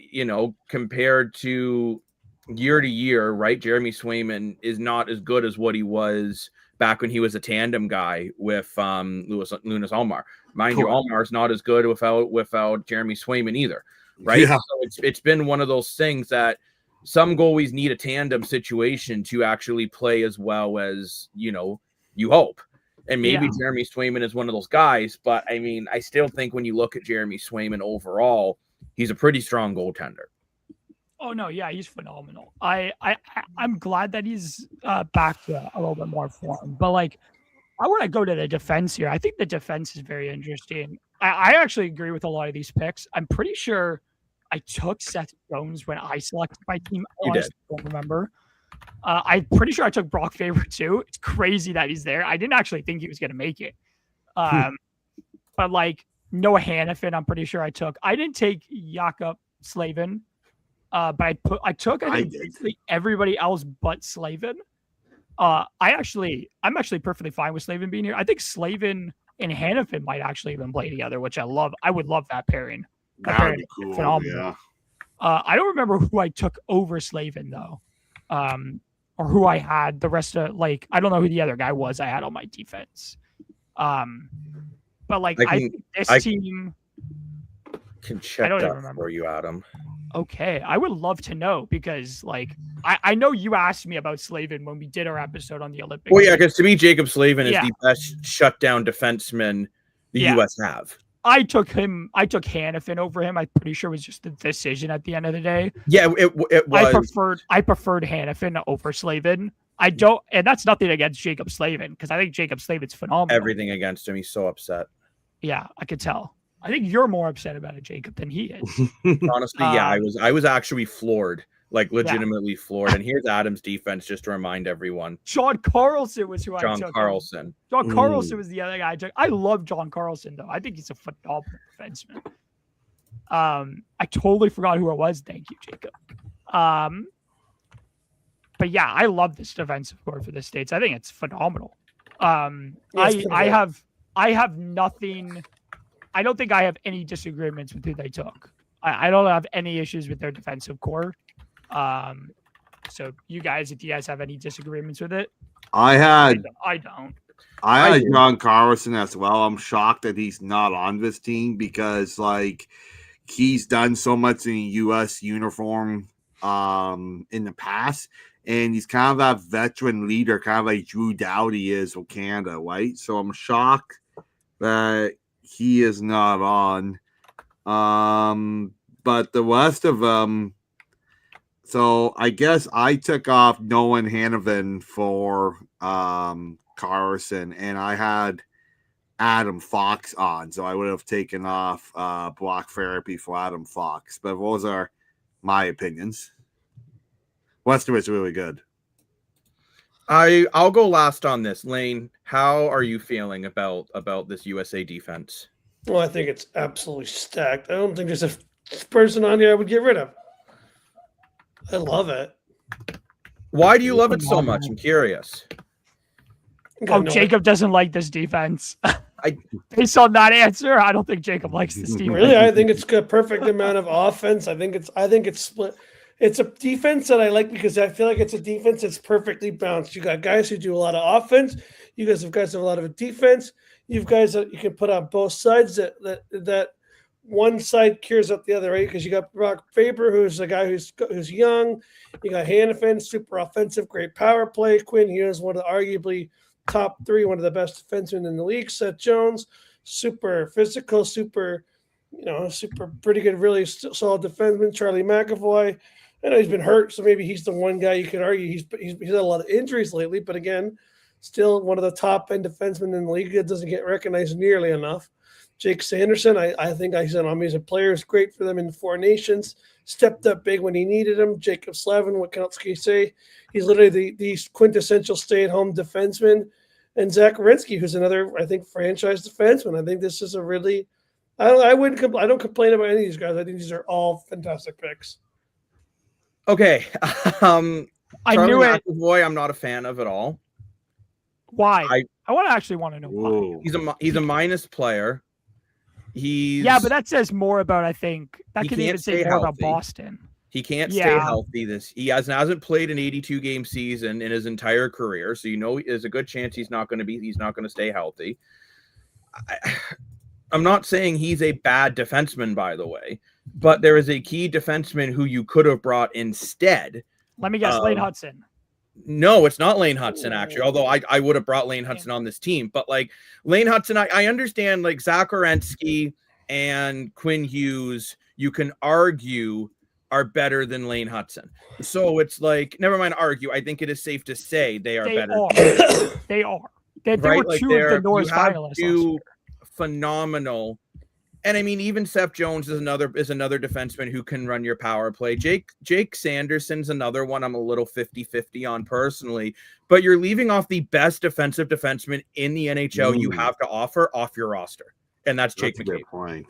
compared to year, right? Jeremy Swayman is not as good as what he was back when he was a tandem guy with Linus Ullmark. Mind you, Ullmark's not as good without Jeremy Swayman either, right? Yeah. So it's been one of those things that some goalies need a tandem situation to actually play as well as, you hope. And maybe Jeremy Swayman is one of those guys, but I mean, I still think when you look at Jeremy Swayman overall, he's a pretty strong goaltender. Oh no, yeah, he's phenomenal. I'm glad that he's back to a little bit more form. But like, I want to go to the defense here. I think the defense is very interesting. I actually agree with a lot of these picks. I'm pretty sure I took Seth Jones when I selected my team. I don't remember. I'm pretty sure I took Brock Faber too. It's crazy that he's there. I didn't actually think he was going to make it. But like Noah Hannafin, I'm pretty sure I took. I didn't take Jakob Slavin. But I took basically everybody else but Slavin. I'm actually perfectly fine with Slavin being here. I think Slavin and Hannafin might actually even play together, which I love. I would love that pairing. That would be cool. Phenomenal. Yeah. I don't remember who I took over Slavin though, or who I had the rest of. Like, I don't know who the other guy was I had on my defense. But like I think this team can check that for you, Adam. Okay, I would love to know, because like I know you asked me about Slavin when we did our episode on the Olympics. Well, yeah, because to me, Jacob Slavin is the best shutdown defenseman the U.S. have. I took Hannafin over him. I'm pretty sure it was just a decision at the end of the day. Yeah, it was. I preferred Hannafin over Slavin. I don't, and that's nothing against Jacob Slavin, because I think Jacob Slavin's phenomenal. Everything against him. He's so upset. Yeah, I could tell. I think you're more upset about it, Jacob, than he is. Honestly, yeah, I was actually floored, like legitimately floored. And here's Adam's defense, just to remind everyone. John Carlson was who I took. John Carlson. John Carlson was the other guy I took. I love John Carlson, though. I think he's a phenomenal defenseman. I totally forgot who it was. Thank you, Jacob. But yeah, I love this defensive core for the States. I think it's phenomenal. I have nothing I don't think I have any disagreements with who they took. I don't have any issues with their defensive core. So you guys, if you guys have any disagreements with it, I don't. had John Carlson as well. I'm shocked that he's not on this team because like he's done so much in U.S. uniform in the past, and he's kind of that veteran leader, kind of like Drew Doughty is with Canada, right? So I'm shocked that he is not on. But the rest of them, so I guess I took off Nolan Hanovan for Carlson, and I had Adam Fox on, so I would have taken off block therapy for Adam Fox. But those are my opinions. Wester is really good. I'll go last on this. Lane, how are you feeling about this USA defense? Well, I think it's absolutely stacked. I don't think there's a person on here I would get rid of. I love it. Why do you love it so much? I'm curious. Jacob doesn't like this defense. Based on that answer, I don't think Jacob likes this defense. Really, I think it's got a perfect amount of offense. I think it's split. It's a defense that I like because I feel like it's a defense that's perfectly balanced. You got guys who do a lot of offense. You guys have a lot of defense. You've guys that you can put on both sides that one side cures up the other, right? Because you got Brock Faber, who's a guy who's young. You got Hannafin, super offensive, great power play. Quinn Hughes, one of the arguably top 3, one of the best defensemen in the league. Seth Jones, super physical, super pretty good, really solid defenseman. Charlie McAvoy, I know he's been hurt, so maybe he's the one guy you could argue he's had a lot of injuries lately, but again, still one of the top end defensemen in the league that doesn't get recognized nearly enough. Jake Sanderson, I think I said he's a player who's great for them in the Four Nations. Stepped up big when he needed him. Jacob Slavin, what else can you say? He's literally the quintessential stay-at-home defenseman. And Zach Werenski, who's another, I think, franchise defenseman. I think this is a really I don't complain about any of these guys. I think these are all fantastic picks. Okay. I knew it. McAvoy, I'm not a fan of at all. Why? I actually want to know why. He's a minus player. But that says more about, I think, that could even say more about Boston. He can't stay healthy. He hasn't played an 82-game season in his entire career, so there's a good chance he's not going to stay healthy. I'm not saying he's a bad defenseman, by the way, but there is a key defenseman who you could have brought instead. Let me guess, Lane Hudson. No, it's not Lane Hudson, actually, although I would have brought Lane Hudson on this team. But, like, Lane Hudson, I understand, like, Zach Werenski and Quinn Hughes, you can argue are better than Lane Hudson. So it's like, never mind argue. I think it is safe to say they are better. They are. They were two of the Norris finalists last year. Phenomenal. And I mean, even Seth Jones is another defenseman who can run your power play. Jake Sanderson's another one I'm a little 50-50 on personally, but you're leaving off the best defensive defenseman in the NHL you have to offer off your roster. And that's Jake McCabe. Point.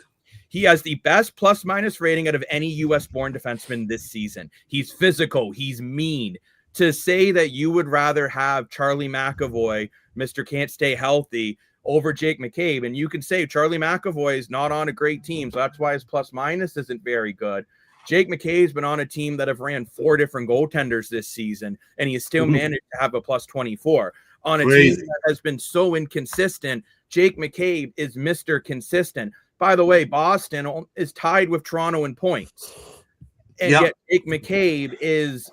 He has the best plus-minus rating out of any U.S.-born defenseman this season. He's physical. He's mean. To say that you would rather have Charlie McAvoy, Mr. Can't Stay Healthy, over Jake McCabe, and you can say Charlie McAvoy is not on a great team, so that's why his plus-minus isn't very good. Jake McCabe's been on a team that have ran 4 different goaltenders this season, and he has still managed to have a plus 24. On a team that has been so inconsistent, Jake McCabe is Mr. Consistent. By the way, Boston is tied with Toronto in points. And yet Jake McCabe is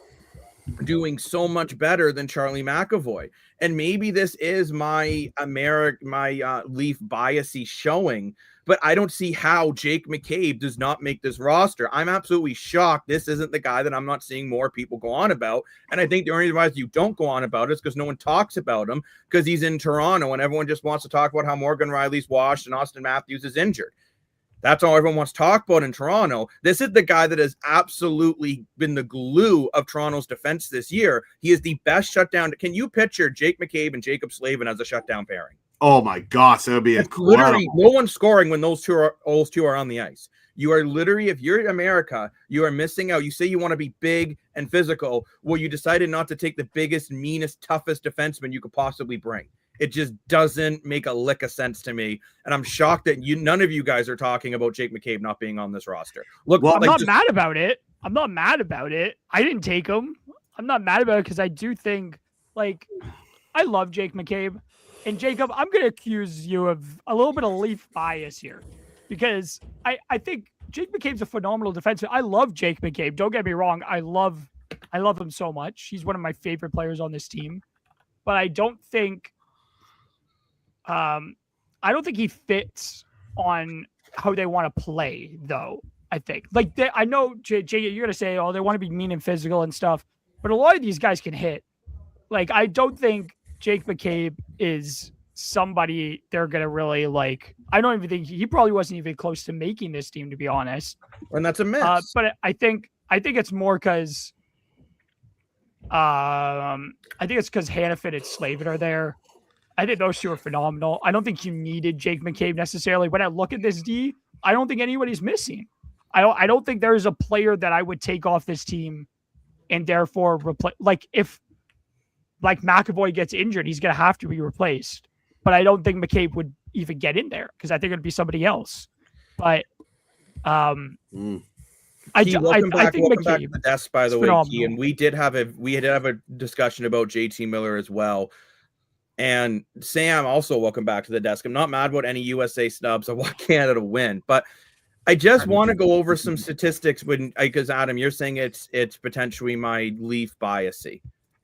doing so much better than Charlie McAvoy. And maybe this is my Leaf biasy showing, but I don't see how Jake McCabe does not make this roster. I'm absolutely shocked. This isn't the guy that I'm not seeing more people go on about. And I think the only reason you don't go on about it is because no one talks about him because he's in Toronto and everyone just wants to talk about how Morgan Riley's washed and Austin Matthews is injured. That's all everyone wants to talk about in Toronto. This is the guy that has absolutely been the glue of Toronto's defense this year. He is the best shutdown. Can you picture Jake McCabe and Jacob Slavin as a shutdown pairing? Oh my gosh, that would be incredible. Literally no one's scoring when those two are on the ice. You are literally, if you're America, you are missing out. You say you want to be big and physical. Well, you decided not to take the biggest, meanest, toughest defenseman you could possibly bring. It just doesn't make a lick of sense to me. And I'm shocked that none of you guys are talking about Jake McCabe not being on this roster. Look, I'm not mad about it. I'm not mad about it. I didn't take him. I'm not mad about it because I do think, like, I love Jake McCabe. And Jacob, I'm going to accuse you of a little bit of Leaf bias here because I think Jake McCabe's a phenomenal defenseman. I love Jake McCabe. Don't get me wrong. I love him so much. He's one of my favorite players on this team. But I don't think he fits on how they want to play, though. I think, like, I know, Jay, you're gonna say, "Oh, they want to be mean and physical and stuff," but a lot of these guys can hit. Like, I don't think Jake McCabe is somebody they're gonna really like. I don't even think he probably wasn't even close to making this team, to be honest. And that's a miss. But I think it's more because, I think it's because Hannafin and Slavin are there. I think those two are phenomenal. I don't think you needed Jake McCabe necessarily. When I look at this D, I don't think anybody's missing. I don't think there's a player that I would take off this team and therefore replace. Like, if like McAvoy gets injured, he's going to have to be replaced. But I don't think McCabe would even get in there because I think it'd be somebody else. But I think welcome back McCabe to the desk, by the way, Key, and we did have a discussion about JT Miller as well. And Sam, also welcome back to the desk. I'm not mad about any USA snubs. I want Canada to win, but I just want to go over some statistics because Adam, you're saying it's potentially my Leaf biasy.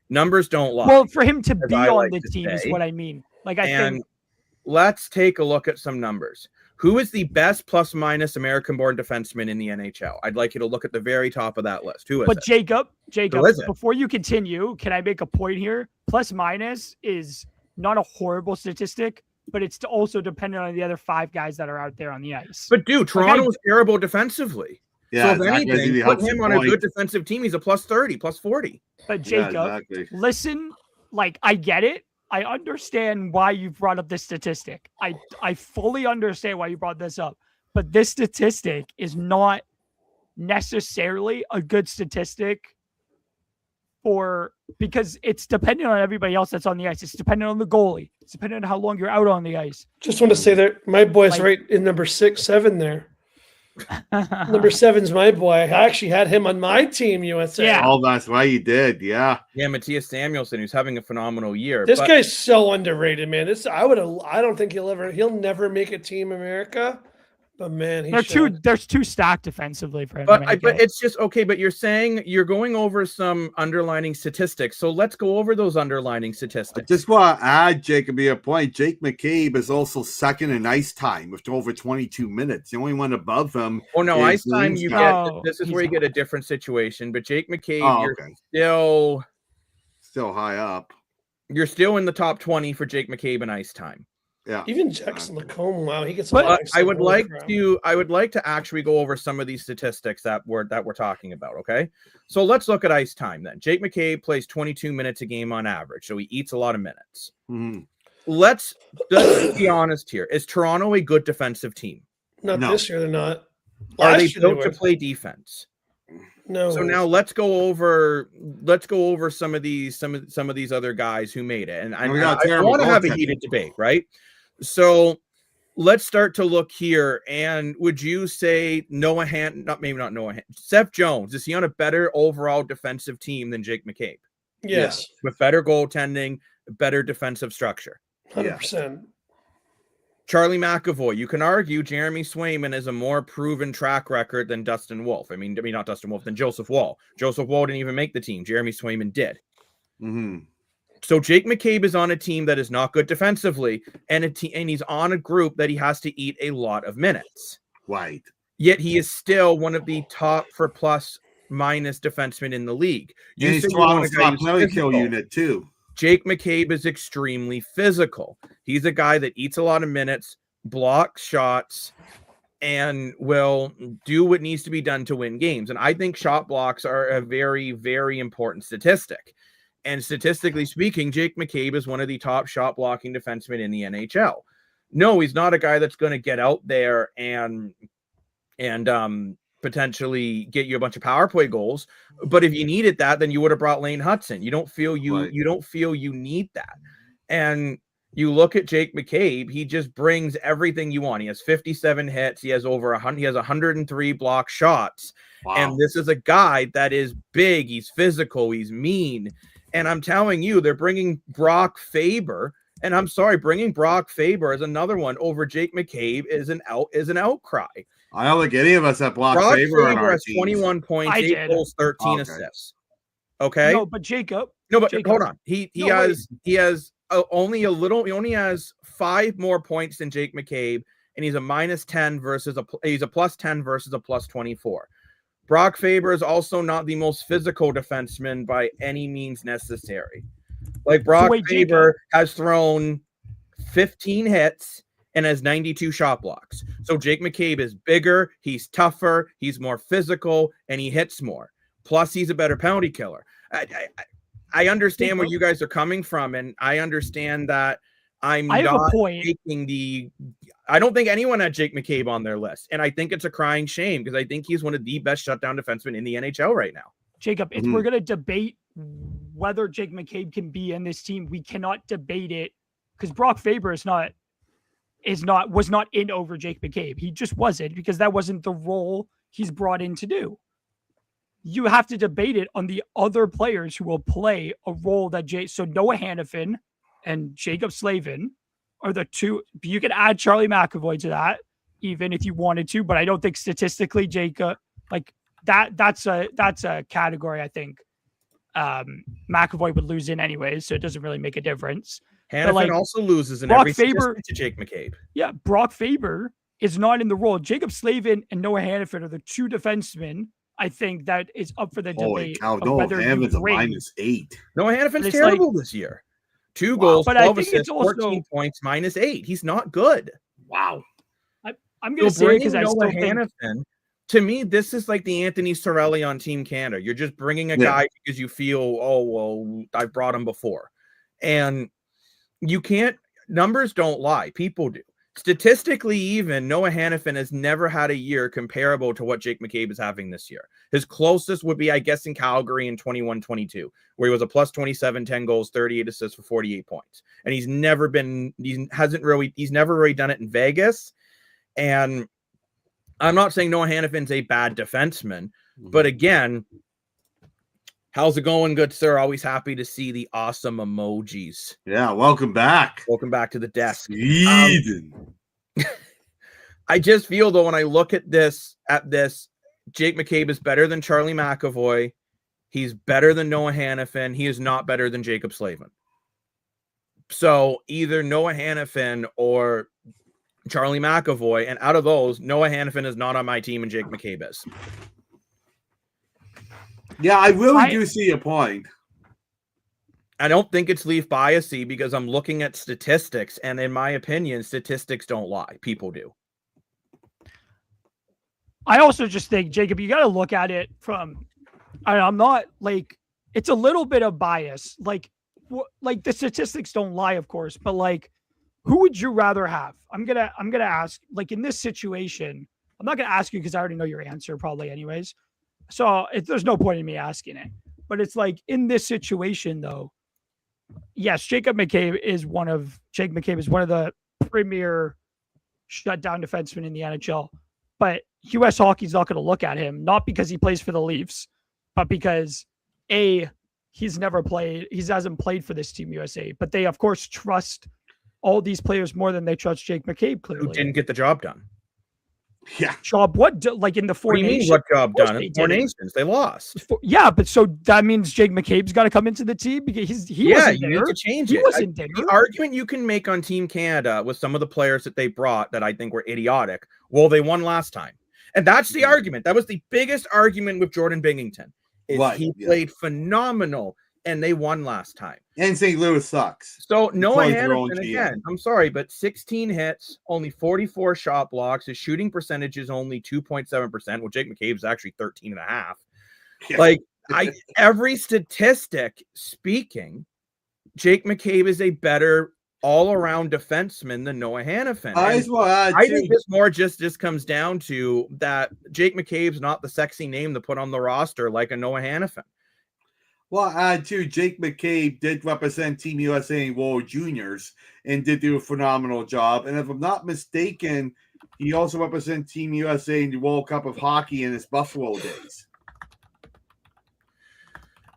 Numbers don't lie. Well, for him to be on the team is what I mean. Like, I think. Let's take a look at some numbers. Who is the best plus-minus American-born defenseman in the NHL? I'd like you to look at the very top of that list. Who is it? But Jacob, before you continue, can I make a point here? Plus-minus is not a horrible statistic, but it's also dependent on the other 5 guys that are out there on the ice. But dude, Toronto's terrible defensively. Yeah, so if anything, put him on a good defensive team. He's a plus 30, plus 40. But Jacob, listen, like, I get it. I understand why you brought up this statistic. I fully understand why you brought this up. But this statistic is not necessarily a good statistic because it's dependent on everybody else that's on the ice. It's dependent on the goalie. It's dependent on how long you're out on the ice. Just want to say that my boy's right in number 6, 7 there. Number 7's my boy. I actually had him on my team, USA. Yeah. Oh, that's why you did. Yeah. Yeah, Matthias Samuelsson, who's having a phenomenal year. This guy's so underrated, man. I don't think he'll never make a Team America. But man, there's two stacked defensively for him. But it's just okay. But you're saying you're going over some underlining statistics, so let's go over those underlining statistics. I just want to add, Jacob, a point. Jake McCabe is also second in ice time with over 22 minutes. The only one above him. Oh no, ice time. This is where you get a different situation. But Jake McCabe, you're still high up. You're still in the top 20 for Jake McCabe in ice time. Yeah, even Jackson Lacombe. Wow, he gets. I would like to actually go over some of these statistics that we're talking about. Okay, so let's look at ice time then. Jake McCabe plays 22 minutes a game on average, so he eats a lot of minutes. Mm-hmm. Let's be honest here. Is Toronto a good defensive team? No. This year they're not. Are they built to play defense? No. So now let's go over some of these other guys who made it, and I want to have a heated debate, right? So let's start to look here. And would you say Seth Jones, is he on a better overall defensive team than Jake McCabe? Yes. With better goaltending, better defensive structure. 100%. Charlie McAvoy, you can argue Jeremy Swayman is a more proven track record than Dustin Wolf. I mean, not Dustin Wolf, than Joseph Wall. Joseph Wall didn't even make the team. Jeremy Swayman did. Mm-hmm. So Jake McCabe is on a team that is not good defensively, and he's on a group that he has to eat a lot of minutes. Right. Yet he is still one of the top for plus minus defensemen in the league. He's Toronto's top penalty kill unit too. Jake McCabe is extremely physical. He's a guy that eats a lot of minutes, blocks shots, and will do what needs to be done to win games. And I think shot blocks are a very, very important statistic. And statistically speaking, Jake McCabe is one of the top shot blocking defensemen in the NHL. No, he's not a guy that's going to get out there and potentially get you a bunch of power play goals. But if you needed that, then you would have brought Lane Hudson. You don't feel you need that. And you look at Jake McCabe, he just brings everything you want. He has 57 hits. He has over 100. He has 103 block shots. Wow. And this is a guy that is big. He's physical. He's mean. And I'm telling you, they're bringing Brock Faber. And I'm sorry, bringing Brock Faber is another one over Jake McCabe is an outcry. I don't think any of us have Brock Faber on our has team. 21 points, 8 goals, 13 assists. Okay. No, but Jacob. No, but Jacob. hold on. He has only a little. He only has 5 more points than Jake McCabe, and he's a -10 versus he's a +10 versus a +24. Brock Faber is also not the most physical defenseman by any means necessary. Like Brock Faber has thrown 15 hits and has 92 shot blocks. So Jake McCabe is bigger, he's tougher, he's more physical, and he hits more. Plus, he's a better penalty killer. I understand where you guys are coming from, and I understand that I don't think anyone had Jake McCabe on their list, and I think it's a crying shame because I think he's one of the best shutdown defensemen in the NHL right now. Jacob, if we're going to debate whether Jake McCabe can be in this team, we cannot debate it because Brock Faber was not in over Jake McCabe. He just wasn't, because that wasn't the role he's brought in to do. You have to debate it on the other players who will play a role that so Noah Hannafin and Jacob Slavin are the two. You could add Charlie McAvoy to that, even if you wanted to, but I don't think statistically Jacob that's a category I think McAvoy would lose in anyways, so it doesn't really make a difference. Hannafin also loses in every statistic to Jake McCabe. Yeah, Brock Faber is not in the role. Jacob Slavin and Noah Hannafin are the 2 defensemen I think that is up for the debate. Holy cow, Noah Hannafin's a -8. Noah Hannafin's terrible this year. 2 goals, 12 assists, 14 points, -8. He's not good. Wow. I'm going to say, because I still think, to me, this is like the Anthony Cirelli on Team Canada. You're just bringing a guy because you feel, oh, well, I've brought him before. And you can't, numbers don't lie. People do. Statistically, even Noah Hannafin has never had a year comparable to what Jake McCabe is having this year. His closest would be, I guess, in Calgary in 21-22, where he was a +27, 10 goals, 38 assists for 48 points. And he's never really done it in Vegas. And I'm not saying Noah Hannafin's a bad defenseman, but again, how's it going, good sir? Always happy to see the awesome emojis. Yeah, welcome back. Welcome back to the desk. I just feel, though, when I look at this, Jake McCabe is better than Charlie McAvoy. He's better than Noah Hannafin. He is not better than Jacob Slavin. So either Noah Hannafin or Charlie McAvoy, and out of those, Noah Hannafin is not on my team and Jake McCabe is. Yeah, I really do see a point. I don't think it's Leaf biasy because I'm looking at statistics, and in my opinion, statistics don't lie. People do. I also just think, Jacob, you got to look at it from, I'm not like, it's a little bit of bias. Like the statistics don't lie, of course, but like, who would you rather have? I'm gonna ask, like, in this situation, I'm not gonna ask you because I already know your answer probably anyways. So there's no point in me asking it. But it's like, in this situation though, yes, Jake McCabe is one of the premier shutdown defensemen in the NHL. But US Hockey's not going to look at him, not because he plays for the Leafs, but because he hasn't played for this Team USA. But they, of course, trust all these players more than they trust Jake McCabe, clearly. Who didn't get the job done. Yeah. Job what? Like in the Four Nations? What job done? In the Four Nations. They lost. Yeah, but so that means Jake McCabe's got to come into the team because he wasn't there. You need to change it. He wasn't there. The argument you can make on Team Canada with some of the players that they brought that I think were idiotic, well, they won last time. And that's the argument. That was the biggest argument with Jordan Binghamton. He played phenomenal, and they won last time. And St. Louis sucks. So Noah Hannafin, again, I'm sorry, but 16 hits, only 44 shot blocks. His shooting percentage is only 2.7%. Well, Jake McCabe is actually 13.5. Yeah. Like, every statistic speaking, Jake McCabe is a better all-around defenseman than Noah Hannafin. I think this more just comes down to that Jake McCabe's not the sexy name to put on the roster like a Noah Hannafin. Well, too, Jake McCabe did represent Team USA in World Juniors and did do a phenomenal job. And if I'm not mistaken, he also represented Team USA in the World Cup of Hockey in his Buffalo days.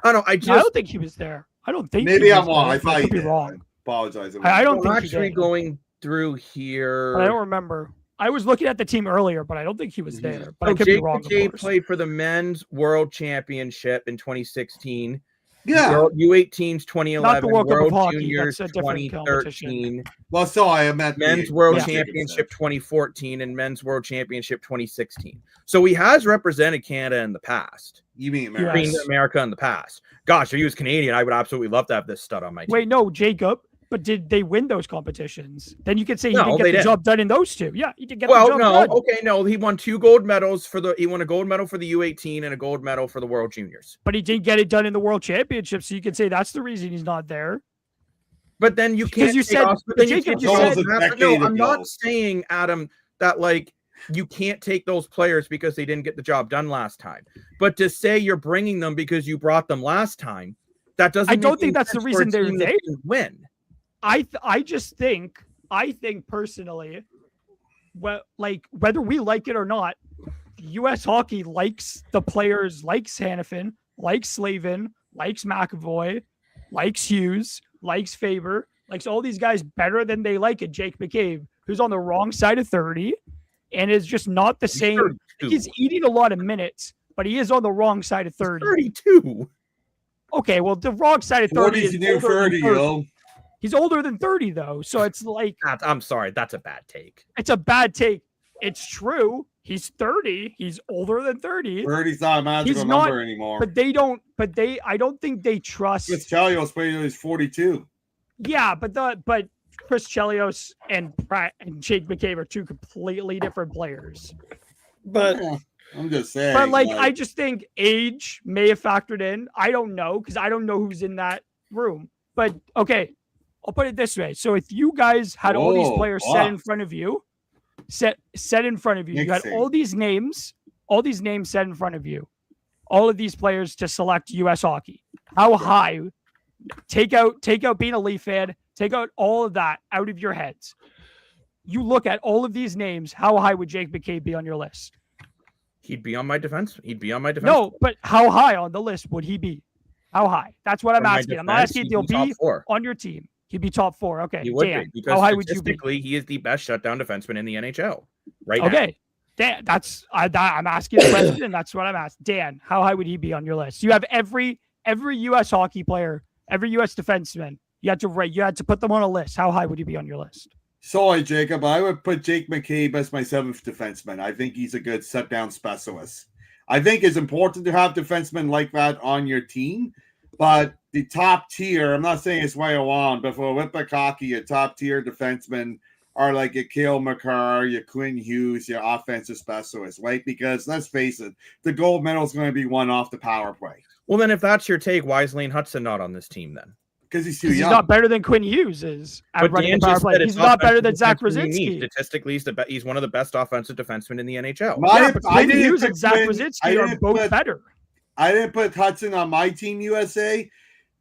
I don't know. I don't think he was there. I don't think. Maybe I'm wrong. wrong. I could be wrong. I apologize. I don't I'm think actually going through here. But I don't remember. I was looking at the team earlier, but I don't think he was there. But I could Jake be wrong. McCabe played for the Men's World Championship in 2016. Yeah. U18s 2011. Not the World Cup of Hockey. Juniors That's a different 2013. Well, so I meant Men's World Championship 2014 and Men's World Championship 2016. So he has represented Canada in the past. You mean America? Yes. America in the past. Gosh, if he was Canadian, I would absolutely love to have this stud on my team. Wait, no, Jacob. But did they win those competitions? Then you could say he didn't get the job done in those two. Yeah, he did get the job done. Okay, no, he won 2 gold medals he won a gold medal for the U18 and a gold medal for the World Juniors. But he didn't get it done in the World Championship, so you could say that's the reason he's not there. But then you can't. You said, no, I'm not saying, Adam, that like you can't take those players because they didn't get the job done last time. But to say you're bringing them because you brought them last time, that doesn't. I don't think that's the reason they're there. Win. I think personally, like whether we like it or not, U.S. Hockey likes the players, likes Hanifin, likes Slavin, likes McAvoy, likes Hughes, likes Faber, likes all these guys better than they like a Jake McCabe, who's on the wrong side of 30 and is just not the same. He's eating a lot of minutes, but he is on the wrong side of 30. 32. Okay, well, the wrong side of 30 is near 30, yo. He's older than 30, though. So it's like... I'm sorry. That's a bad take. It's a bad take. It's true. He's 30. He's older than 30. 30's not a magical number anymore. But I don't think they trust... Chris Chelios played when he's 42. Yeah, but Chris Chelios and Jake McCabe are two completely different players. But... I'm just saying. But, I just think age may have factored in. I don't know, because I don't know who's in that room. But, okay... I'll put it this way. So if you guys had all these players set in front of you, set in front of you, you had all these names set in front of you, all of these players to select U.S. Hockey. How high? Take out being a Leaf fan, take out all of that out of your heads. You look at all of these names. How high would Jake McCabe be on your list? He'd be on my defense. No, but how high on the list would he be? How high? That's what I'm asking. I'm not asking if he'll be on your team. He'd be top 4. Okay. He would be, because how high would you be? He is the best shutdown defenseman in the NHL right now. Okay. Dan, I'm asking a question, and that's what I'm asking. Dan, how high would he be on your list? You have every U.S. hockey player, every U.S. defenseman. You had to put them on a list. How high would he be on your list? Sorry, Jacob. I would put Jake McCabe as my 7th defenseman. I think he's a good shutdown specialist. I think it's important to have defensemen like that on your team, but the top tier, I'm not saying it's right or wrong, but for Olympic hockey, your top tier defensemen are like your Cale Makar, your Quinn Hughes, your offensive specialists, right? Because let's face it, the gold medal is going to be won off the power play. Well, then if that's your take, why is Lane Hudson not on this team then? Because he's too young. He's not better than Quinn Hughes is at running the power play. He's not better than Zach Brzezinski. Statistically, he's one of the best offensive defensemen in the NHL. But Quinn Hughes and Zach Brzezinski are both better. I didn't put Hudson on my team USA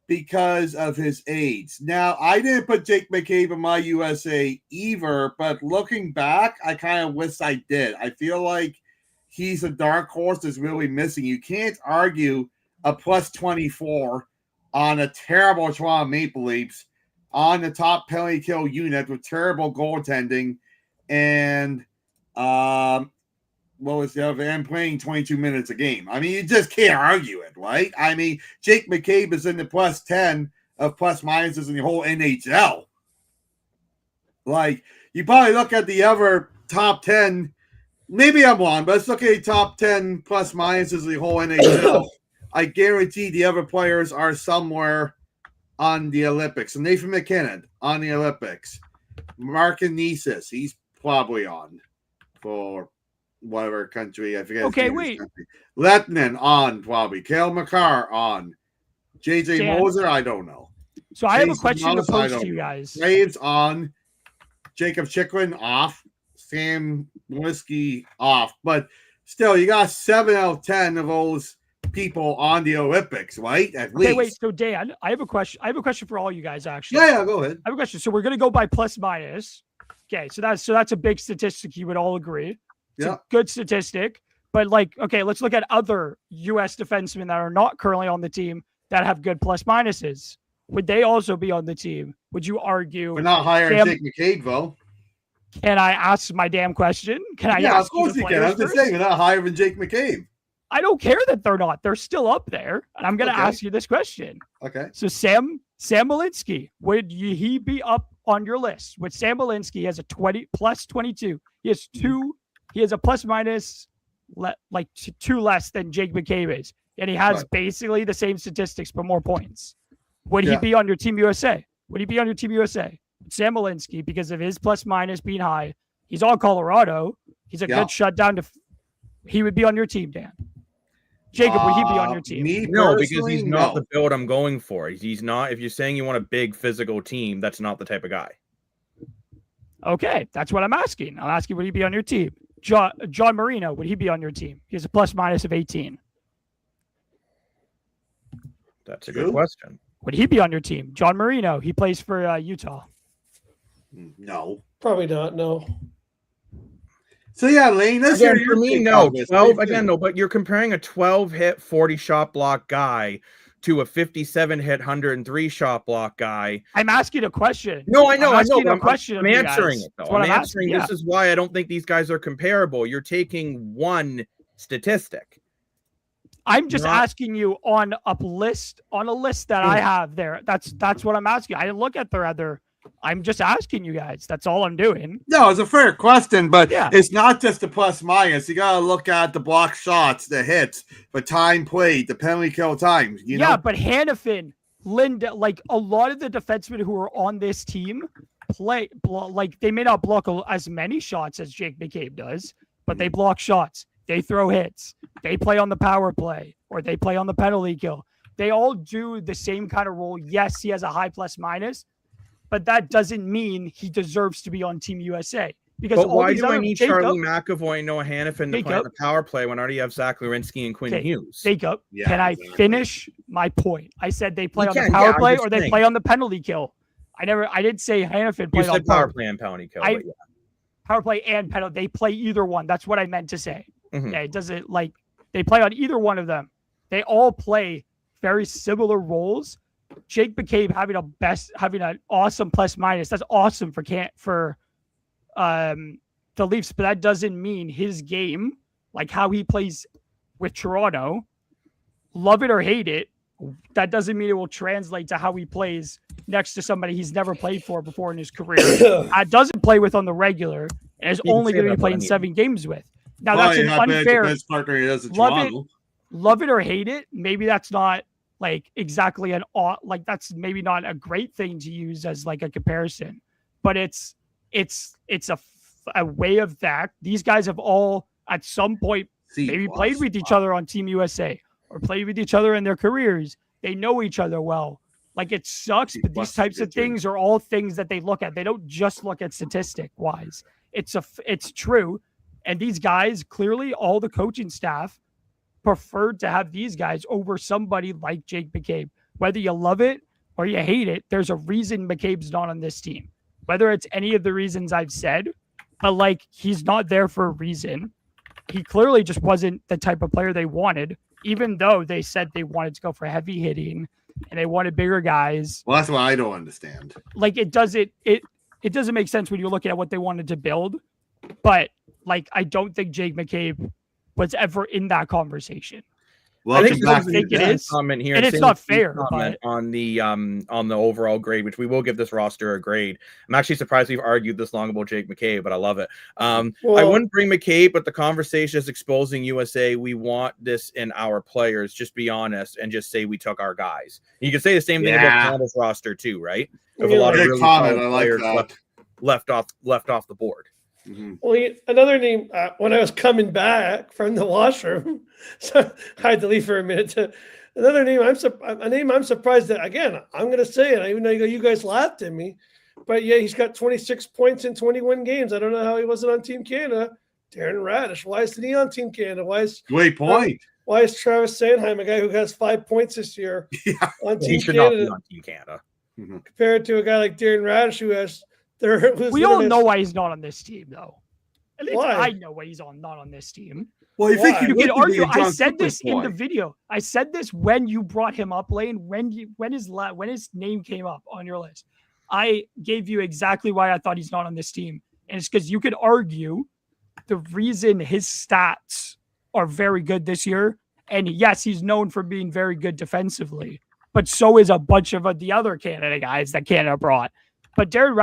because of his age. Now, I didn't put Jake McCabe in my USA either, but looking back, I kind of wish I did. I feel like he's a dark horse that's really missing. You can't argue a plus 24 on a terrible Toronto Maple Leafs on the top penalty kill unit with terrible goaltending and what was the other? And playing 22 minutes a game. I mean, you just can't argue it, right? I mean, Jake McCabe is in the plus 10 of plus minuses in the whole NHL. Like, you probably look at the other top 10. Maybe I'm wrong, but let's look at the top 10 plus minuses in the whole NHL. I guarantee the other players are somewhere on the Olympics. So Nathan McKinnon on the Olympics. Mark Anesis, he's probably on for whatever country. I forget. Okay, wait. Lettinen on probably. Cale Makar on. JJ Moser, I don't know. So I have a question to pose to you guys. Graves on. Jacob Chikrin off. Sam Whiskey off. But still, you got 7 out of 10 of those people on the Olympics, right? At Okay, least. wait. So Dan, I have a question. I have a question for all you guys. Actually, Yeah, go ahead. I have a question. So we're gonna go by plus minus. Okay, so that's a big statistic. You would all agree. It's Yeah. a good statistic. But like, okay, let's look at other U.S. defensemen that are not currently on the team that have good plus minuses. Would they also be on the team? Would you argue? We're not hiring Sam, Jake McCabe, though. Can I ask my damn question? Can I Yeah, ask of course the you can. I'm players just saying first? we're not hiring Jake McCabe. I don't care that they're not. They're still up there. And I'm going to Okay. ask you this question. Okay. So Sam Malinsky, he be up on your list? With Sam Malinsky, he has a 20 plus 22. He has a plus minus two less than Jake McCabe is. And he has basically the same statistics, but more points. Would he be on your Team USA? Would he be on your Team USA? Sam Malinsky, because of his plus minus being high, he's on Colorado. He's a good shutdown. He would be on your team, Dan. Jacob, would he be on your team? No, because he's not the build I'm going for. He's not. If you're saying you want a big physical team, that's not the type of guy. Okay, that's what I'm asking. I'm asking, would he be on your team? John Marino, would he be on your team? He has a plus minus of 18. That's a good question. Would he be on your team? John Marino, he plays for Utah. No. Probably not, no. So yeah, Lane, that's again, for me, no. 12 again, no, but you're comparing a 12 hit, 40 shot block guy to a 57 hit, 103 shot block guy. I'm asking a question. No, I know, I'm answering it though. I'm answering. Yeah. This is why I don't think these guys are comparable. You're taking one statistic. I'm just asking you on a list that I have there. That's what I'm asking. I didn't look at their other. I'm just asking you guys. That's all I'm doing. No, it's a fair question, but it's not just the plus minus. You got to look at the block shots, the hits, the time played, the penalty kill times. You know? But Hannafin, Linda, like a lot of the defensemen who are on this team they may not block as many shots as Jake McCabe does, but they block shots. They throw hits. They play on the power play or they play on the penalty kill. They all do the same kind of role. Yes, he has a high plus minus, but that doesn't mean he deserves to be on Team USA. Because why do I need Charlie McAvoy and Noah Hannafin to play on the power play when I already have Zach Werenski and Quinn Hughes? Jacob, can I finish my point? I said they play on the power play or they play on the penalty kill. I didn't say Hannafin played on power play and penalty kill. Power play and penalty. They play either one. That's what I meant to say. Mm-hmm. Yeah, it doesn't they play on either one of them. They all play very similar roles. Jake McCabe having an awesome plus minus. That's awesome for the Leafs, but that doesn't mean his game, like how he plays with Toronto, love it or hate it, that doesn't mean it will translate to how he plays next to somebody he's never played for before in his career. Doesn't play with on the regular and is only going to be playing 7 games with. Now that's an unfair. Love it or hate it. Maybe that's not exactly that's maybe not a great thing to use as a comparison, but it's a way of fact. These guys have all at some point maybe played with each other on Team USA or played with each other in their careers. They know each other well. It sucks, but these types of things are all things that they look at. They don't just look at statistic wise. It's true. And these guys, clearly all the coaching staff preferred to have these guys over somebody like Jake McCabe. Whether you love it or you hate it, there's a reason McCabe's not on this team. Whether it's any of the reasons I've said, but he's not there for a reason. He clearly just wasn't the type of player they wanted, even though they said they wanted to go for heavy hitting and they wanted bigger guys. Well, that's what I don't understand. It doesn't make sense when you're looking at what they wanted to build, but I don't think Jake McCabe was ever in that conversation. Well, I think it is comment here, and it's not fair. But on the overall grade, which we will give this roster a grade. I'm actually surprised we've argued this long about Jake McCabe, but I love it. I wouldn't bring McCabe, but the conversation is exposing USA. We want this in our players. Just be honest and just say we took our guys. You can say the same thing about Canada's roster too, right? There's a lot of really players left off the board. Mm-hmm. Well, another name, when I was coming back from the washroom, so I had to leave for a minute. Another name, I'm surprised that, again, I'm going to say it, even though you guys laughed at me, but yeah, he's got 26 points in 21 games. I don't know how he wasn't on Team Canada. Darren Radish. Why isn't he on Team Canada? Great point. Why is Travis Sanheim, a guy who has 5 points this year, on He Team should not be Canada, on Team Canada. compared to a guy like Darren Radish who has third? We all know why he's not on this team, though. At least Why? I know why he's not on this team. Well, you think Why? he You would can be argue. a I John said Cooper this in the boy. video. I said this when you brought him up, Lane. When his name came up on your list, I gave you exactly why I thought he's not on this team, and it's because you could argue the reason his stats are very good this year. And yes, he's known for being very good defensively, but so is a bunch of the other Canada guys that Canada brought. But Darren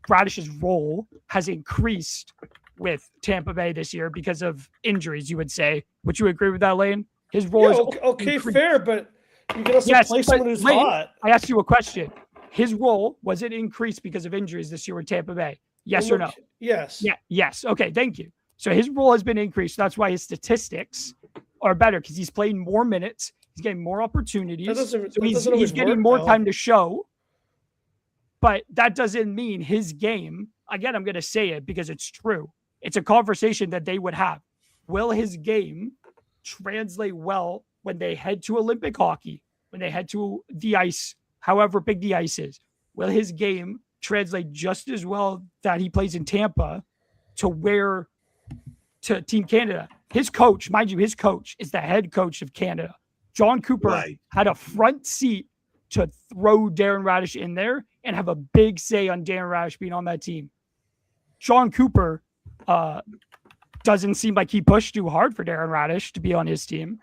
Radish's role has increased with Tampa Bay this year because of injuries, you would say. Would you agree with that, Lane? His role is okay, increased. fair, but you can also play someone who's Lane, hot. I asked you a question. His role, was it increased because of injuries this year with Tampa Bay? Yes or no? Yes. Yeah. Yes. Okay. Thank you. So his role has been increased. That's why his statistics are better because he's playing more minutes. He's getting more opportunities. That So he's always getting work, more though. time to show. But that doesn't mean his game, again, I'm going to say it because it's true. It's a conversation that they would have. Will his game translate well when they head to Olympic hockey, when they head to the ice, however big the ice is? Will his game translate just as well that he plays in Tampa to Team Canada? His coach, mind you, his coach is the head coach of Canada. John Cooper had a front seat to throw Darren Radish in there and have a big say on Darren Radish being on that team. John Cooper doesn't seem like he pushed too hard for Darren Radish to be on his team.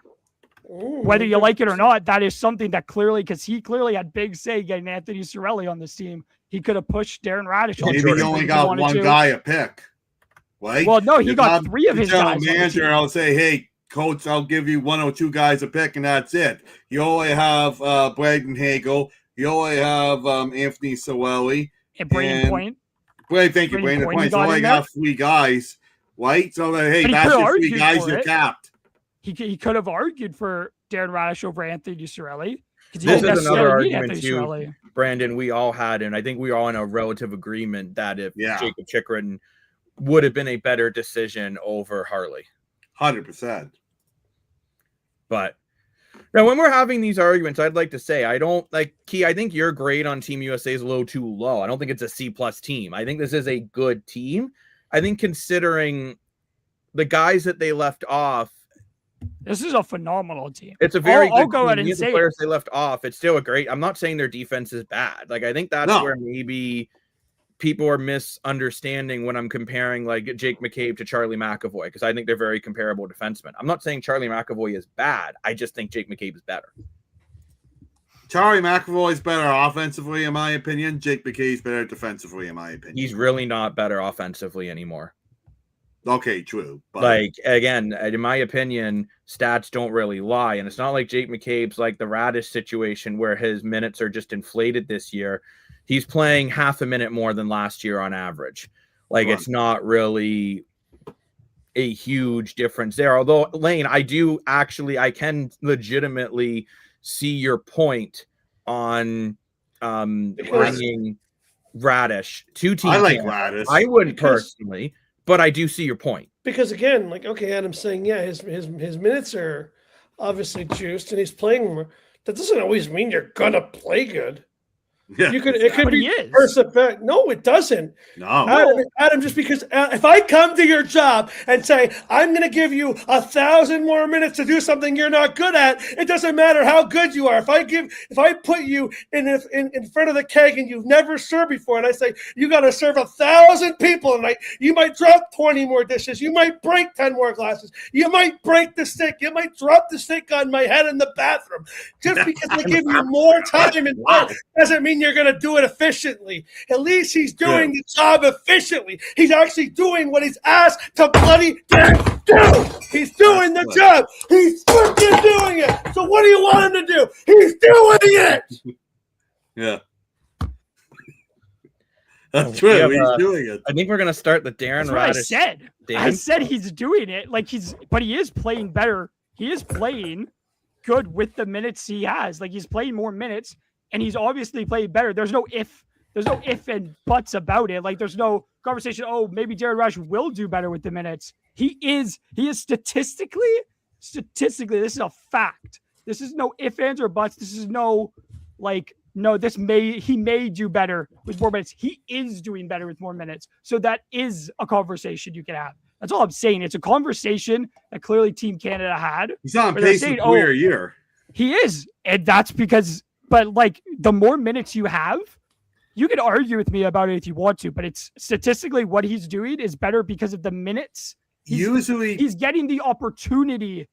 Whether you like it or not, that is something that because he clearly had big say getting Anthony Cirelli on this team. He could have pushed Darren Radish. Maybe he only got one guy a pick. Right? Well, no, he got 3 of his guys. Manager, I'll say, hey, coach, I'll give you 1 or 2 guys a pick, and that's it. You only have Braden Hagel. You only have Anthony Cirelli. And Brayden Point. Thank you, Brayden Point. You only got 3 guys, right? So, hey, that's your 3 guys you're capped. He could have argued for Darren Radish over Anthony Cirelli. This is another argument too, Brandon, we all had, and I think we are all in a relative agreement that if Jacob Chychrun would have been a better decision over Harley. 100%. But now when we're having these arguments, I'd like to say, I don't like Key. I think your grade on Team USA is a little too low. I don't think it's a C+ team. I think this is a good team. I think considering the guys that they left off, this is a phenomenal team. It's a very good I'll go ahead and say the players they left off. It's still a great. I'm not saying their defense is bad. Like I think that's where maybe people are misunderstanding when I'm comparing like Jake McCabe to Charlie McAvoy, because I think they're very comparable defensemen. I'm not saying Charlie McAvoy is bad. I just think Jake McCabe is better. Charlie McAvoy is better offensively, in my opinion. Jake McCabe is better defensively, in my opinion. He's really not better offensively anymore. Okay, true. But like, again, in my opinion, stats don't really lie. And it's not like Jake McCabe's like the Radish situation where his minutes are just inflated this year. He's playing half a minute more than last year on average. Like, it's not really a huge difference there. Although, Lane, I can legitimately see your point on bringing Radish to Team I like Canada. Radish. I wouldn't personally. But I do see your point. Because again, like, okay, Adam's saying, yeah, his minutes are obviously juiced and he's playing more. That doesn't always mean you're gonna play good. Yeah, It could be first effect. No, it doesn't. No, Adam, just because if I come to your job and say I'm going to give you 1,000 more minutes to do something you're not good at, it doesn't matter how good you are. If I put you in front of the keg and you've never served before, and I say you got to serve 1,000 people tonight, you might drop 20 more dishes, you might break 10 more glasses, you might break the stick, you might drop the stick on my head in the bathroom. Just because I give you more time and work doesn't mean you're going to do it efficiently. At least he's doing the job efficiently. He's actually doing what he's asked to bloody do. He's doing the job. He's freaking doing it. So what do you want him to do? He's doing it. Yeah. That's true. He's doing it. I think we're going to start the Darren Radish. I said he's doing it. But he is playing better. He is playing good with the minutes he has. Like, he's playing more minutes. And he's obviously played better. There's no if and buts about it. Like, there's no conversation, maybe Darren Radish will do better with the minutes. He is statistically statistically, this is a fact. This is no ifs, ands, or buts. This is no he may do better with more minutes. He is doing better with more minutes. So that is a conversation you can have. That's all I'm saying. It's a conversation that clearly Team Canada had. He's on pace for career year. He is. And that's because, but like the more minutes you have, you can argue with me about it if you want to, but it's statistically what he's doing is better because of the minutes. He's getting the opportunity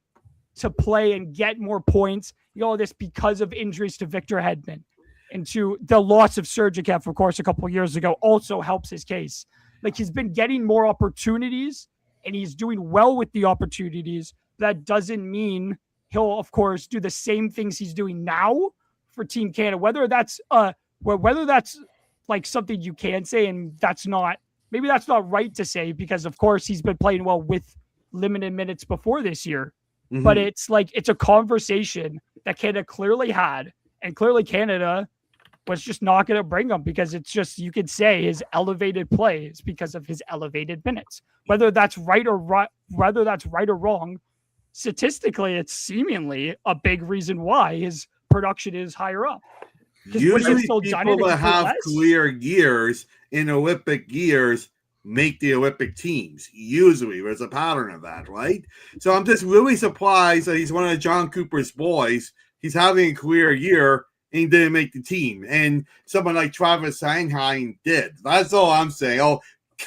to play and get more points. All this because of injuries to Victor Hedman and to the loss of Sergachev, of course, a couple of years ago also helps his case. Like he's been getting more opportunities and he's doing well with the opportunities. That doesn't mean he'll, of course, do the same things he's doing now for Team Canada, whether that's like something you can say, and maybe that's not right to say because, of course, he's been playing well with limited minutes before this year. Mm-hmm. But it's a conversation that Canada clearly had, and clearly Canada was just not going to bring him because it's just, you could say his elevated play is because of his elevated minutes. Whether that's right or wrong, statistically, it's seemingly a big reason why his production is higher up. Usually people that have career years in Olympic years make the Olympic teams. Usually there's a pattern of that, right? So I'm just really surprised that he's one of John Cooper's boys. He's having a career year and he didn't make the team. And someone like Travis Sanheim did. That's all I'm saying. Oh,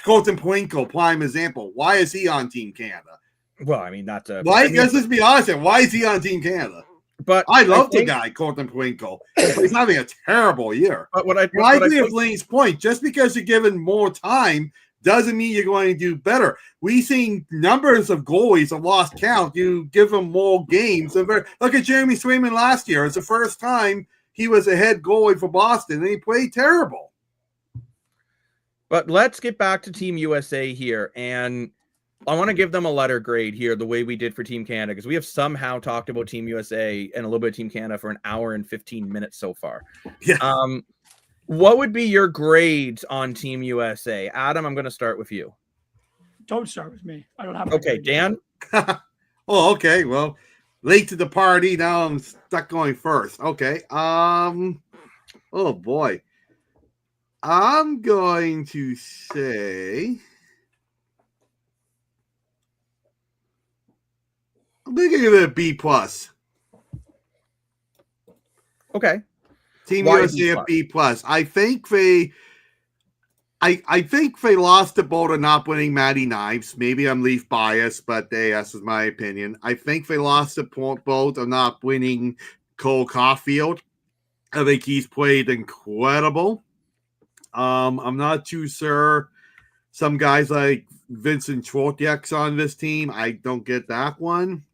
Colton Plinko, prime example. Why is he on Team Canada? Well, I mean, not to... Let's just be honest. Why is he on Team Canada? But I love the guy, Colton Plinko. He's having a terrible year. But what I agree with Lane's point. Just because you're given more time doesn't mean you're going to do better. We've seen numbers of goalies have lost count. You give them more games. Look at Jeremy Swayman last year. It's the first time he was a head goalie for Boston, and he played terrible. But let's get back to Team USA here, and I want to give them a letter grade here, the way we did for Team Canada, because we have somehow talked about Team USA and a little bit of Team Canada for an hour and 15 minutes so far. Yeah. What would be your grades on Team USA? Adam, I'm going to start with you. Don't start with me. I don't have. Okay, Dan. Oh, okay. Well, late to the party. Now I'm stuck going first. Okay. Oh boy. I'm going to say. I'm going to give it a B plus. Okay. Team USA a B plus. I think they lost the boat of not winning Matty Knives. Maybe I'm Leaf biased, but that's my opinion. I think they lost the boat of not winning Cole Caulfield. I think he's played incredible. I'm not too sure. Some guys like Vincent Trocheck's on this team. I don't get that one.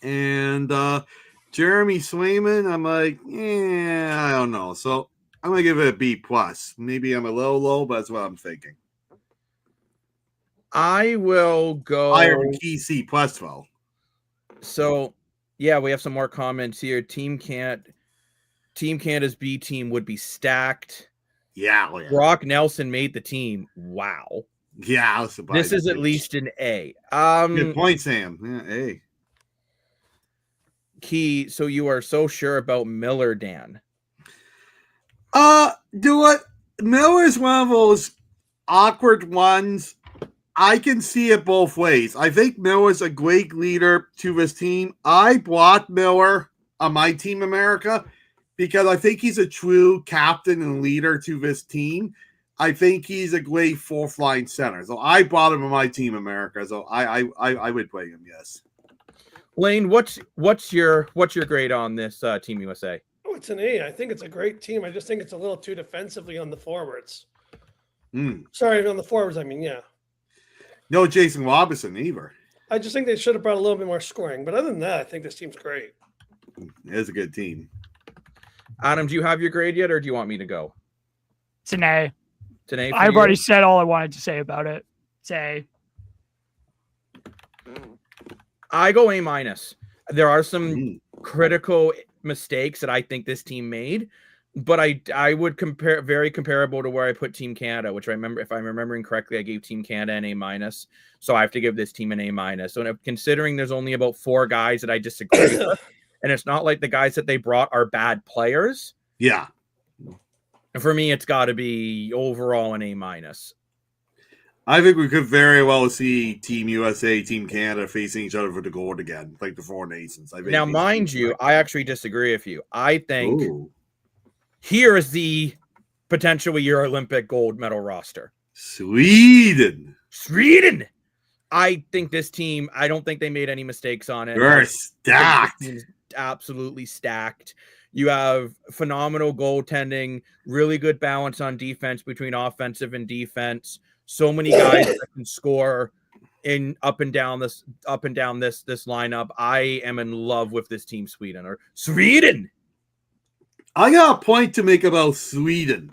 And Jeremy Swayman, I'm like, I don't know. So I'm gonna give it a B plus. Maybe I'm a little low, but that's what I'm thinking. I will go higher than key C plus though. So yeah, we have some more comments here. Team Canada's B team would be stacked. Yeah. Brock Nelson made the team. Wow. Yeah, this is at least an A. Good point, Sam. Yeah, A. Key, so you are so sure about Miller, Dan? Miller's one of those awkward ones. I can see it both ways. I think Miller's a great leader to his team. I brought Miller on my Team America because I think he's a true captain and leader to this team. I think he's a great fourth line center. So I brought him on my Team America. So I would play him, yes. Lane, what's your grade on this Team USA? Oh, it's an A. I think it's a great team. I just think it's a little too defensively on the forwards. Sorry, on the forwards, I mean, yeah. No Jason Robinson either. I just think they should have brought a little bit more scoring. But other than that, I think this team's great. It's a good team. Adam, do you have your grade yet, or do you want me to go? It's an A. It's an A. I've already said all I wanted to say about it. It's A. I go A-. There are some critical mistakes that I think this team made, but I would compare very comparable to where I put Team Canada, which I remember, if I'm remembering correctly, I gave Team Canada an A-. So I have to give this team an A-. So considering there's only about 4 guys that I disagree with, and it's not like the guys that they brought are bad players. Yeah. For me, it's got to be overall an A-. I think we could very well see Team USA, Team Canada facing each other for the gold again, like the 4 nations. I think Now, mind you, I actually disagree with you. I think Ooh. here is the potential year Olympic gold medal roster. Sweden. I think this team, I don't think they made any mistakes on it. They're stacked. Absolutely stacked. You have phenomenal goaltending, really good balance on defense between offensive and defense. So many guys that can score up and down this lineup. I am in love with this team, Sweden. I got a point to make about Sweden.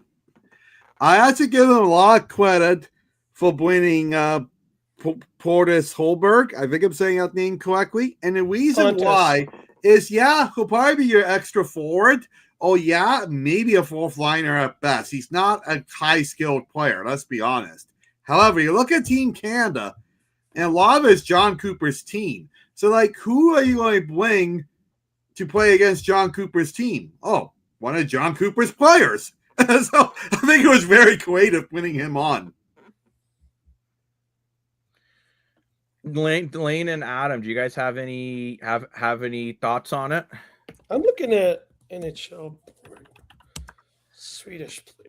I had to give them a lot of credit for winning Portis Holberg. I think I'm saying that name correctly. And the reason why is, he'll probably be your extra forward. Oh, yeah, maybe a 4th liner at best. He's not a high-skilled player, let's be honest. However, you look at Team Canada, and a lot of it's John Cooper's team. So, who are you going to bring to play against John Cooper's team? Oh, one of John Cooper's players. So, I think it was very creative winning him on. Lane and Adam, do you guys have any thoughts on it? I'm looking at NHL Swedish players.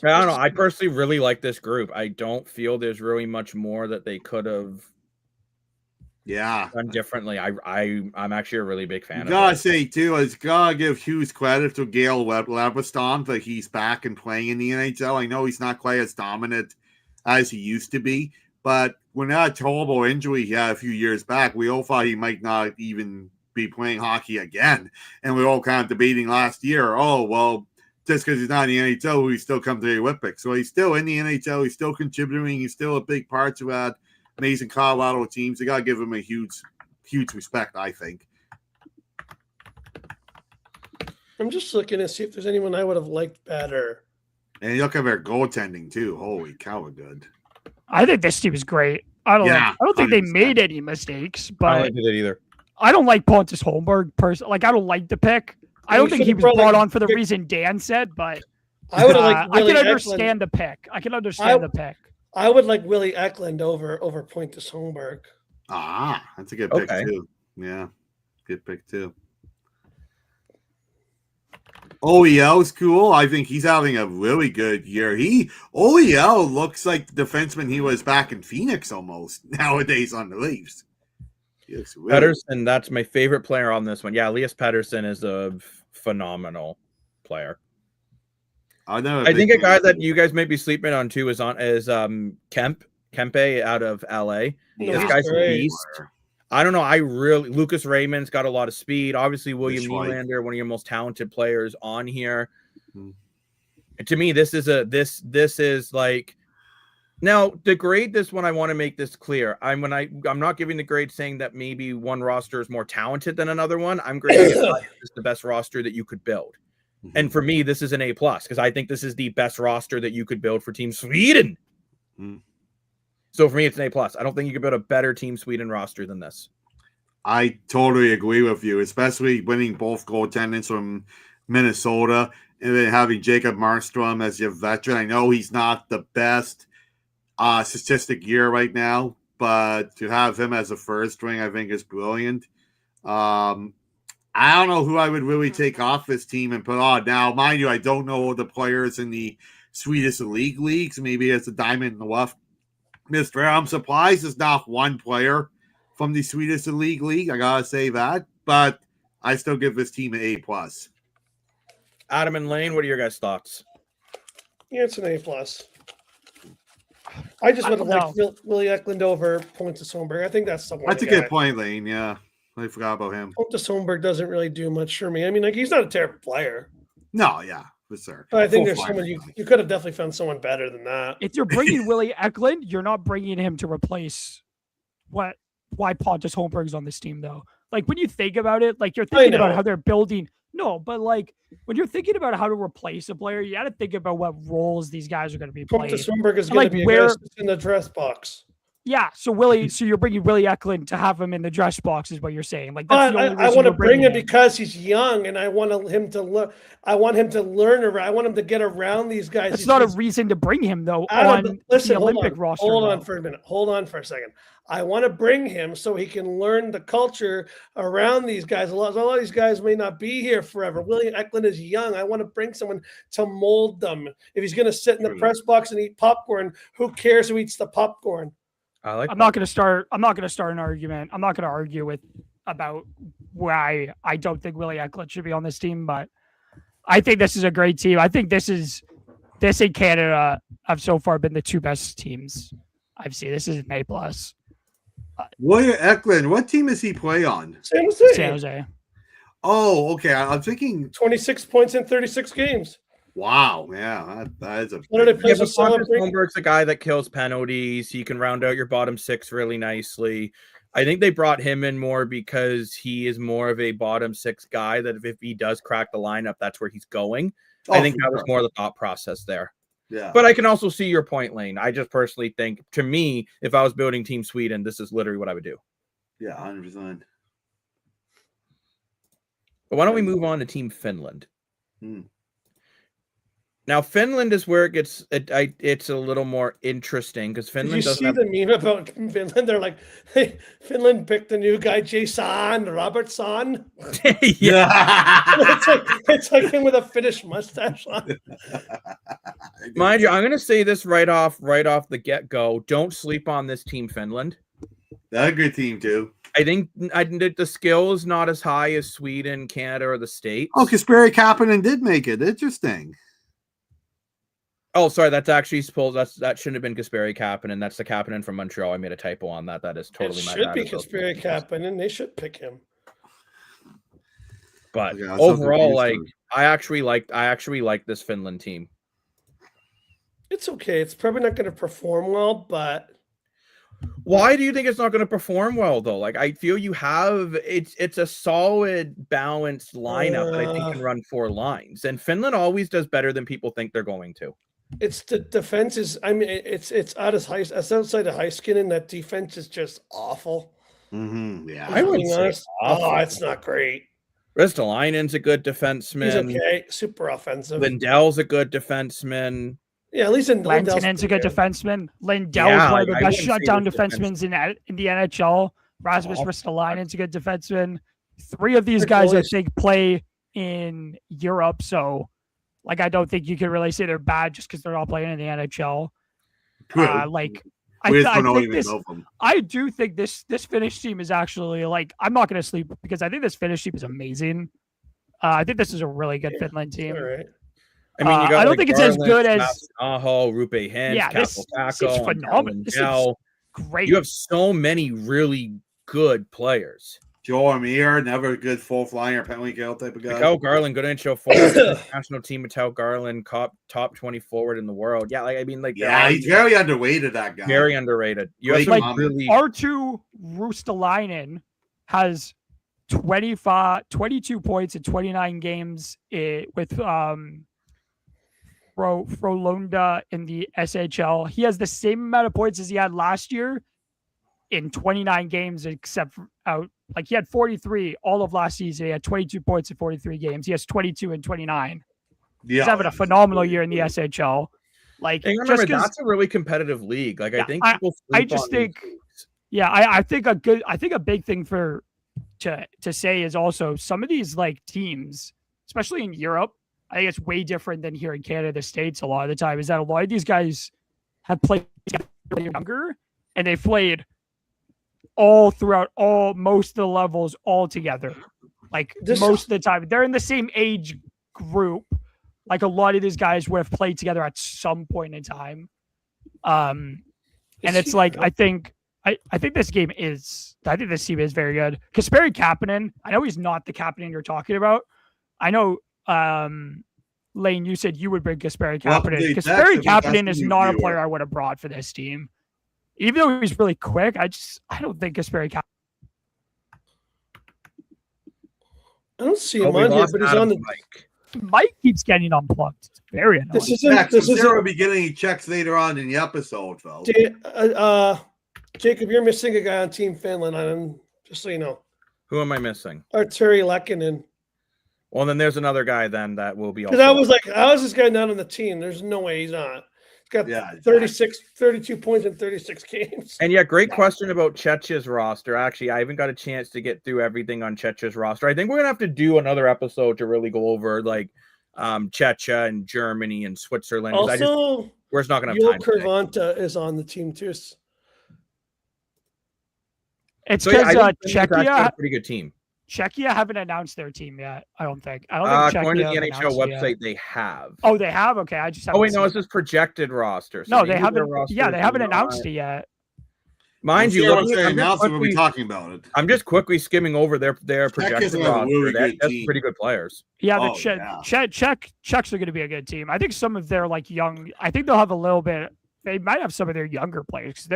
I don't know. I personally really like this group. I don't feel there's really much more that they could have done differently. I'm actually a really big fan of it. Gotta say, too, I gotta give huge credit to Gail Leviston that he's back and playing in the NHL. I know he's not quite as dominant as he used to be, but when that terrible injury he had a few years back, we all thought he might not even be playing hockey again. And we were all kind of debating last year, just because he's not in the NHL, he still come to the Olympics. So he's still in the NHL. He's still contributing. He's still a big part to that amazing Colorado teams. They got to give him a huge respect, I think. I'm just looking to see if there's anyone I would have liked better. And you look at their goaltending, too. Holy cow, we're good. I think this team is great. I don't think they made any mistakes, but I don't think they did either. I don't like Pontus Holmberg personally. I don't like the pick. I don't think he was brought on for the reason Dan said, but I would have I can understand the pick. I can understand the pick. I would like Willie Eklund over Pontus Holmberg. That's a good pick too. Yeah, good pick too. OEL's cool. I think he's having a really good year. OEL looks like the defenseman he was back in Phoenix almost nowadays on the Leafs. Pettersson, that's my favorite player on this one. Yeah, Elias Pettersson is a phenomenal player. I think a guy that you guys might be sleeping on too is Kempe out of LA. This guy's a beast. I don't know. Lucas Raymond's got a lot of speed. Obviously, William Nylander, one of your most talented players on here. Mm-hmm. To me, this is like. Now, the grade this one, I want to make this clear. I'm not giving the grade saying that maybe one roster is more talented than another one. I'm grading it as the best roster that you could build. Mm-hmm. And for me, this is an A+ because I think this is the best roster that you could build for Team Sweden. Mm-hmm. So for me, it's an A+. I don't think you could build a better Team Sweden roster than this. I totally agree with you, especially winning both goaltenders from Minnesota and then having Jacob Markstrom as your veteran. I know he's not the best statistic year right now, but to have him as a first string, I think is brilliant. I don't know who I would really take off this team and put on. Now, mind you, I don't know the players in the Swedish League leagues. Maybe it's a diamond in the rough. Mr. I'm surprised it's not one player from the Swedish League. I gotta say that, but I still give this team an A+. Adam and Lane, what are your guys' thoughts? Yeah, it's an A+. I just would have liked Willie Eklund over Pontus Holmberg. I think that's the one. That's a good point, Lane. Yeah, I forgot about him. Pontus Holmberg doesn't really do much for me. I mean, he's not a terrible player. No, yeah, for sure. But I think there's someone you could have definitely found someone better than that. If you're bringing Willie Eklund, you're not bringing him to replace why Pontus Holmberg's on this team, though. Like, when you think about it, like, you're thinking about how they're building. No, but like when you're thinking about how to replace a player, you got to think about what roles these guys are going to be playing. Pontus Swinberg is And, going like, to be a where- guy who's in the dress box. Yeah, so you're bringing Willie Eklund to have him in the dress box, is what you're saying. Like that's But the only I reason want to you're bring bringing him because he's young, and I want him to learn. I want him to learn around. I want him to get around these guys. That's not a reason to bring him though Adam, on listen, the Olympic roster. Hold though. on for a minute. Hold on for a second. I want to bring him so he can learn the culture around these guys. A lot of these guys may not be here forever. William Eklund is young. I want to bring someone to mold them. If he's going to sit in the press box and eat popcorn, who cares who eats the popcorn? I'm not going to start an argument. I'm not going to argue about why I don't think Willie Eklund should be on this team, but I think this is a great team. I think this in Canada have so far been the two best teams I've seen. This is an A+. William Eklund, what team does he play on? San Jose. San Jose. Oh, okay. I'm thinking 26 points in 36 games. wow, yeah, that is a What did Yeah, they but play? Pontus Holmberg's a guy that kills penalties. He can round out your bottom six really nicely. I think they brought him in more because he is more of a bottom six guy that if he does crack the lineup, that's where he's going. I think that was more the thought process there. Yeah. But I can also see your point, Lane. I just personally think, to me, if I was building Team Sweden, this is literally what I would do. Yeah, 100%. But why don't we move on to Team Finland? Hmm. Now, Finland is where it's a little more interesting because Finland Did you doesn't see have... the meme about Finland? They're like, hey, Finland picked the new guy, Jason Robertson. yeah. it's like him with a Finnish mustache on. Mind you, I'm going to say this right off the get-go. Don't sleep on this Team Finland. That's a good team, too. I think the skill is not as high as Sweden, Canada, or the States. Oh, Kasperi Kapanen did make it. Interesting. Oh, sorry, that's actually supposed that shouldn't have been Kasperi Kapanen. That's the Kapanen from Montreal. I made a typo on that. That is totally my bad. It should be Kasperi Kapanen. They should pick him. But Yeah, overall, like I actually like this Finland team. It's okay. It's probably not going to perform well, but why do you think it's not going to perform well though? Like I feel you have it's a solid balanced lineup that I think can run 4 lines, and Finland always does better than people think they're going to. It's the defense is. I mean, it's it's outside of Heiskanen, and that defense is just awful. Mm-hmm. Yeah, I wouldn't say awful. It's not great. Ristolainen's a good defenseman. He's okay, super offensive. Lindell's a good defenseman. Yeah, at least in Lentinen's a good defenseman. Lindell's one of the best shutdown defensemen in the NHL. Rasmus Ristolainen's a good defenseman. 3 of these guys, I think, play in Europe, so like I don't think you can really say they're bad just because they're all playing in the NHL. I do think this Finnish team is actually like I'm not going to sleep because I think this Finnish team is amazing. I think this is a really good Finland team. All right. I mean, you got I don't think it's as good as Aho, Rupe Hintz, yeah. This is phenomenal. This is great. You have so many really good players. Joe Amir, never a good full flyer penalty kill type of guy. Mattel Garland, good NHL forward. National team Mattel Garland, top 20 forward in the world. Yeah, like I mean, like he's very underrated. That guy, very underrated. You have like really R2 Ristolainen has 22 points in 29 games with Frölunda in the SHL. He has the same amount of points as he had last year in 29 games, except for he had 43 all of last season. He had 22 points in 43 games. He has 22 in 29. Yeah, he's having a phenomenal year in the SHL. Like, remember, that's a really competitive league. Like, I think people I think a big thing to say is also some of these like teams, especially in Europe, I think it's way different than here in Canada, the States. A lot of the time is that a lot of these guys have played younger and they played all throughout most of the levels all together. Like most of the time, they're in the same age group. Like a lot of these guys would have played together at some point in time. And it's like I think this team is very good. Kasperi Kapanen, I know he's not the Kapanen you're talking about. I know Lane, you said you would bring Kasperi Kapanen. Kasperi Kapanen is not a player I would have brought for this team. Even though he's really quick, I don't think Kasperi Kapanen. I don't see Oh, him we on here, lost but he's Adam's on the. mic. Mike keeps getting unplugged. It's very annoying. This isn't. Checks. This Sarah will isn't. be getting checks later on in the episode, though. Jacob, you're missing a guy on Team Finland. Just so you know, Who am I missing? Arturi Lekkinen. Well, then there's another guy then that will be. Because I was like, how is this guy not on the team? There's no way he's on. He's got 32 points in 36 games. And yeah, great question about Checha's roster. Actually, I haven't got a chance to get through everything on Checha's roster. I think we're gonna have to do another episode to really go over like Checha and Germany and Switzerland. Also, we're just not gonna have Yo time. Today. Kurvanta is on the team too. It's So yeah, because I think Finland's actually Czechia a pretty good team. Czechia haven't announced their team yet. I don't think. According to the Czechia NHL website, yet. they have. Oh, they have. Okay, I just. Haven't Oh wait, no, seen it's just projected roster. So no, they maybe haven't. their roster Yeah, they is haven't not- announced it yet. Mind you, once looking they at- announce it, we'll be talking about it. I'm just quickly skimming over their projected a roster. really good That's team. pretty good players. Yeah, Oh, the Czechs are going to be a good team. I think some of their like young. I think they'll have a little bit. They might have some of their younger players.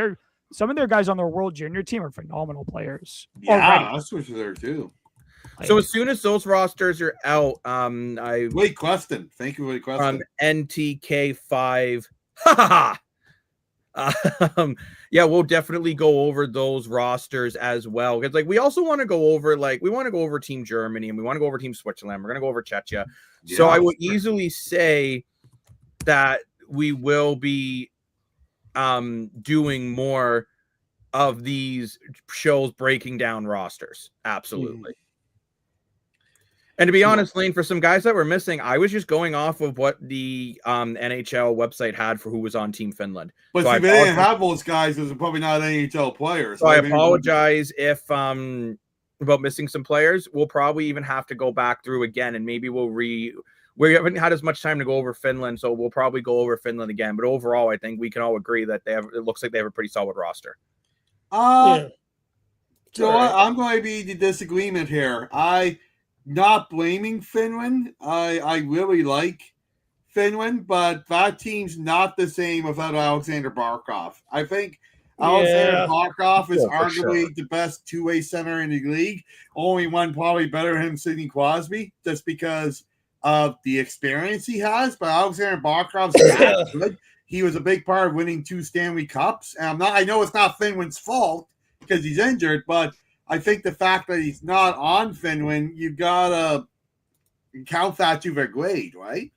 Some of their guys on their World Junior team are phenomenal players. Yeah, already. that's what there too. So as soon as those rosters are out, Wait, question. Thank you for the question. NTK5. Yeah, we'll definitely go over those rosters as well. Because like we also want to go over Team Germany and we want to go over Team Switzerland. We're gonna go over Czechia. So I would easily say that we will be doing more of these shows breaking down rosters. Absolutely. And to be honest, Lane, for some guys that were missing, I was just going off of what the NHL website had for who was on Team Finland. But so if they didn't have those guys, those are probably not NHL players. So I apologize if about missing some players. We'll probably even have to go back through again, and maybe we haven't had as much time to go over Finland, so we'll probably go over Finland again. But overall, I think we can all agree that it looks like they have a pretty solid roster. Yeah. So I'm going to be the disagreement here. Not blaming Finland. I really like Finland, but that team's not the same without Alexander Barkov. I think Alexander Barkov is arguably the best two-way center in the league. Only one probably better than him, Sidney Crosby, just because of the experience he has. But Alexander Barkov's that good. He was a big part of winning 2 Stanley Cups. And I know it's not Finland's fault because he's injured, but I think the fact that he's not on Finland, you gotta count that to their grade, right?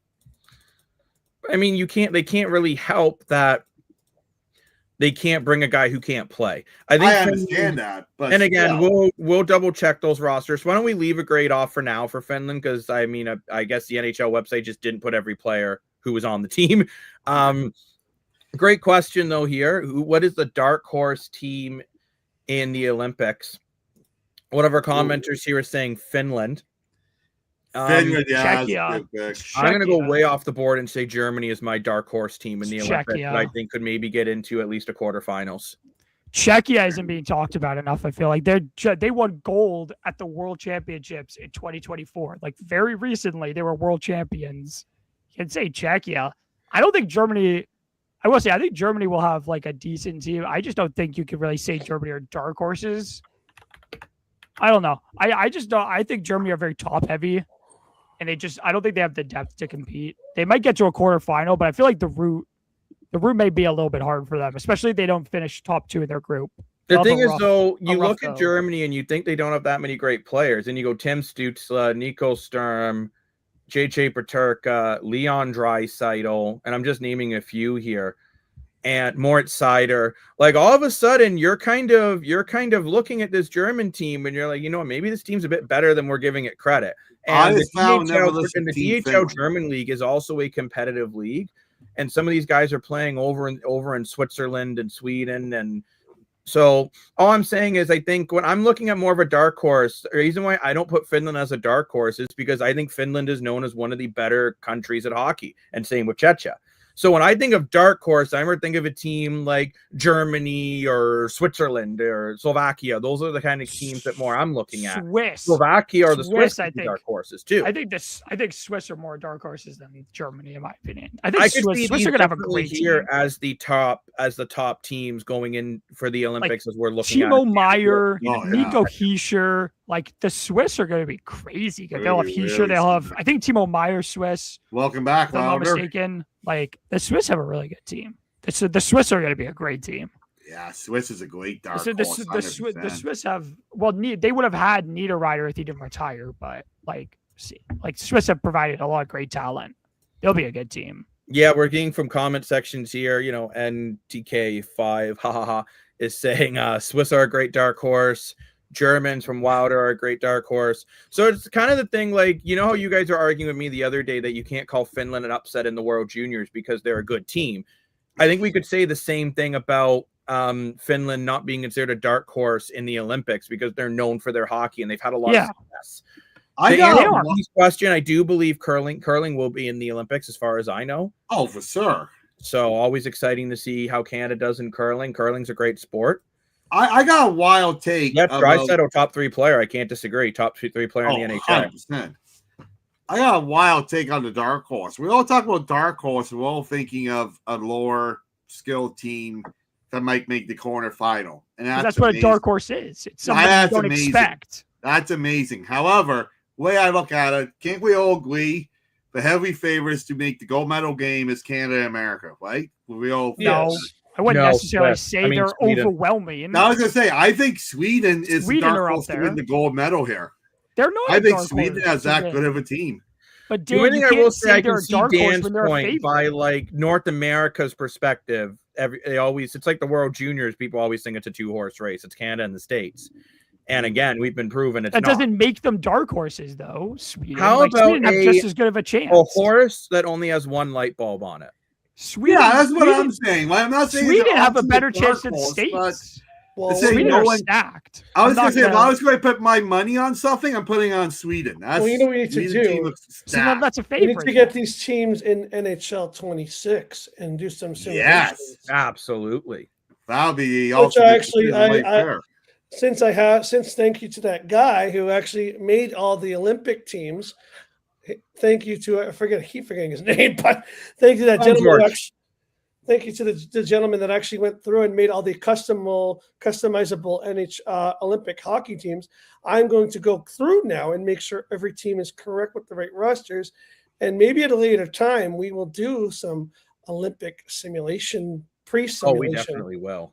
I mean, they can't really help that they can't bring a guy who can't play. I understand that, but and again, we'll double check those rosters. Why don't we leave a grade off for now for Finland? Because I mean, I guess the NHL website just didn't put every player who was on the team. Great question though here. What is the dark horse team in the Olympics? One of our commenters here is saying Finland. Finland, Czechia. I'm going to go way off the board and say Germany is my dark horse team in the Olympics that I think could maybe get into at least a quarterfinals. Czechia isn't being talked about enough. I feel like they won gold at the World Championships in 2024. Like very recently, they were world champions. You can say Czechia. I don't think Germany. I will say I think Germany will have like a decent team. I just don't think you can really say Germany are dark horses. I don't know. I just don't. I think Germany are very top heavy, and I don't think they have the depth to compete. They might get to a quarterfinal, but I feel like the route may be a little bit hard for them, especially if they don't finish top 2 in their group. The thing is, though, you look at Germany and you think they don't have that many great players, and you go Tim Stützle, Nico Sturm, JJ Peterka, Leon Draisaitl, and I'm just naming a few here. And Moritz Seider, like all of a sudden you're kind of looking at this German team and you're like, maybe this team's a bit better than we're giving it credit. And the DHL German league is also a competitive league, and some of these guys are playing over in Switzerland and Sweden, and so all I'm saying is I think when I'm looking at more of a dark horse, the reason why I don't put Finland as a dark horse is because I think Finland is known as one of the better countries at hockey, and same with Czechia. So when I think of dark horse, I would think of a team like Germany or Switzerland or Slovakia. Those are the kind of teams that more I'm looking at. Slovakia or the Swiss I think dark horses too. I think Swiss are more dark horses than Germany, in my opinion. I think Swiss are gonna have a great here team. as the top teams going in for the Olympics as we're looking Timo at. Meier, Nico Hischier, Like the Swiss are going to be crazy good. They're They'll gonna have be Heischer. really They'll have, smart. I think, Timo Meyer, Swiss. Welcome back, If I'm not Wilder. mistaken. Like the Swiss have a really good team. The Swiss are going to be a great team. Yeah, Swiss is a great dark So horse. the 100%. Swiss have they would have had Niederreiter if he didn't retire, but like Swiss have provided a lot of great talent. They'll be a good team. Yeah, we're getting from comment sections here. NTK5 is saying Swiss are a great dark horse. Germans from Wilder are a great dark horse. So it's kind of the thing, like, how you guys are arguing with me the other day that you can't call Finland an upset in the World Juniors because they're a good team. I think we could say the same thing about Finland not being considered a dark horse in the Olympics because they're known for their hockey and they've had a lot of success. I To got answer this question, I do believe curling will be in the Olympics as far as I know. Oh, for sure. So always exciting to see how Canada does in curling. Curling's a great sport. I got a wild take. Yeah, Draisaitl, top 3 player. I can't disagree. Top 3 player in the NHL. 100%. I got a wild take on the dark horse. We all talk about dark horse. We're all thinking of a lower skilled team that might make the quarterfinal, and that's what a dark horse is. It's something you don't expect. That's amazing. However, the way I look at it, can't we all agree the heavy favorites to make the gold medal game is Canada and America, right? We all No, I wouldn't necessarily say they're Sweden. overwhelming. Now, I was gonna say I think Sweden is the dark are up horse to there. win the gold medal here. They're not. I a think dark Sweden horse has to that win. good of a team. But The Dan, only you thing I will can't say, I say they're can a see dark horse Dan's when they're a point favorite. by like North America's perspective. It's like the World Juniors. People always think it's a 2-horse race. It's Canada and the States. And again, we've been proven it's that not. doesn't make them dark horses, though. Sweden. How about Sweden have just as good of a chance? A horse that only has one light bulb on it. Sweden, Yeah, that's what I'm saying. I'm not saying Sweden have a ultimate better dark chance than horse, States. but Well, Sweden no are one- stacked. I was I'm going not to say, if gonna- I was going to put my money on something, I'm putting on Sweden. That's, Well, you know what we need to Sweden do? team looks So stacked. that's a we need favorite. to get these teams in NHL 26 and do some simulations. Yes. Absolutely. That'll be the Which ultimate actually, decision right I- there. Since thank you to that guy who actually made all the Olympic teams. Thank you to keep forgetting his name, but thank you to that Oh, gentleman. George. Thank you to the gentleman that actually went through and made all the customizable Olympic hockey teams. I'm going to go through now and make sure every team is correct with the right rosters, and maybe at a later time we will do some Olympic simulation pre-simulation. Oh, we definitely will.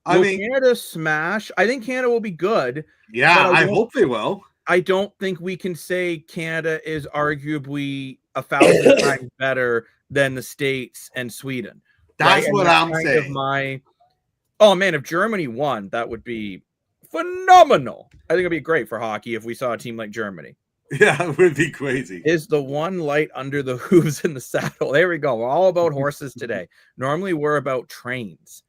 I Will mean, Canada smash? I think Canada will be good. yeah, but I I don't- hope they will. I don't think we can say Canada is arguably 1,000 times better than the States and Sweden. That's right? what And I'm kind saying. Oh man, if Germany won, that would be phenomenal. I think it'd be great for hockey if we saw a team like Germany. Yeah, it would be crazy. Is the one light under the hooves in the saddle? There we go. We're all about horses today. Normally we're about trains.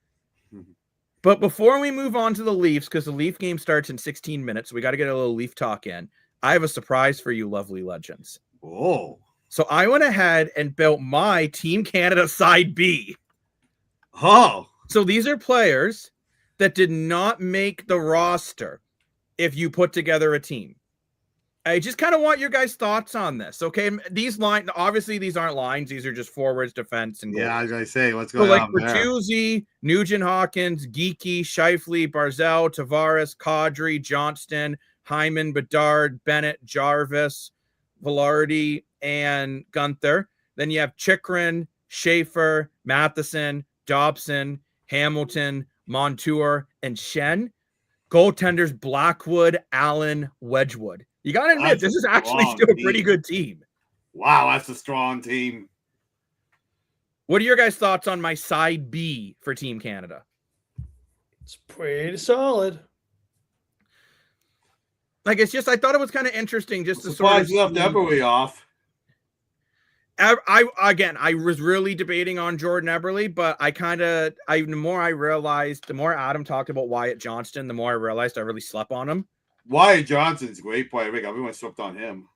But before we move on to the Leafs, because the Leaf game starts in 16 minutes, we got to get a little Leaf talk in. I have a surprise for you, lovely legends. Oh. So I went ahead and built my Team Canada side B. Oh. So these are players that did not make the roster if you put together a team. I just kind of want your guys' thoughts on this. Okay, these obviously these aren't lines; these are just forwards, defense, and goals. Yeah, I was going to say, what's So going like on there? Bertuzzi, Nugent Hopkins, Geeky, Scheifele, Barzell, Tavares, Kadri, Johnston, Hyman, Bedard, Bennett, Jarvis, Velarde, and Gunther. Then you have Chikrin, Schaefer, Matheson, Dobson, Hamilton, Montour, and Shen. Goaltenders Blackwood, Allen, Wedgwood. You got to admit, That's this a is actually strong still a pretty team. good team. Wow, that's a strong team. What are your guys' thoughts on my side B for Team Canada? It's pretty solid. Like, it's just, I thought it was kind of interesting just to sort of Surprised you left see- Eberle off. I was really debating on Jordan Eberle, but the more I realized, the more Adam talked about Wyatt Johnston, the more I realized I really slept on him. Wyatt Johnson's a great player. I think everyone swept on him.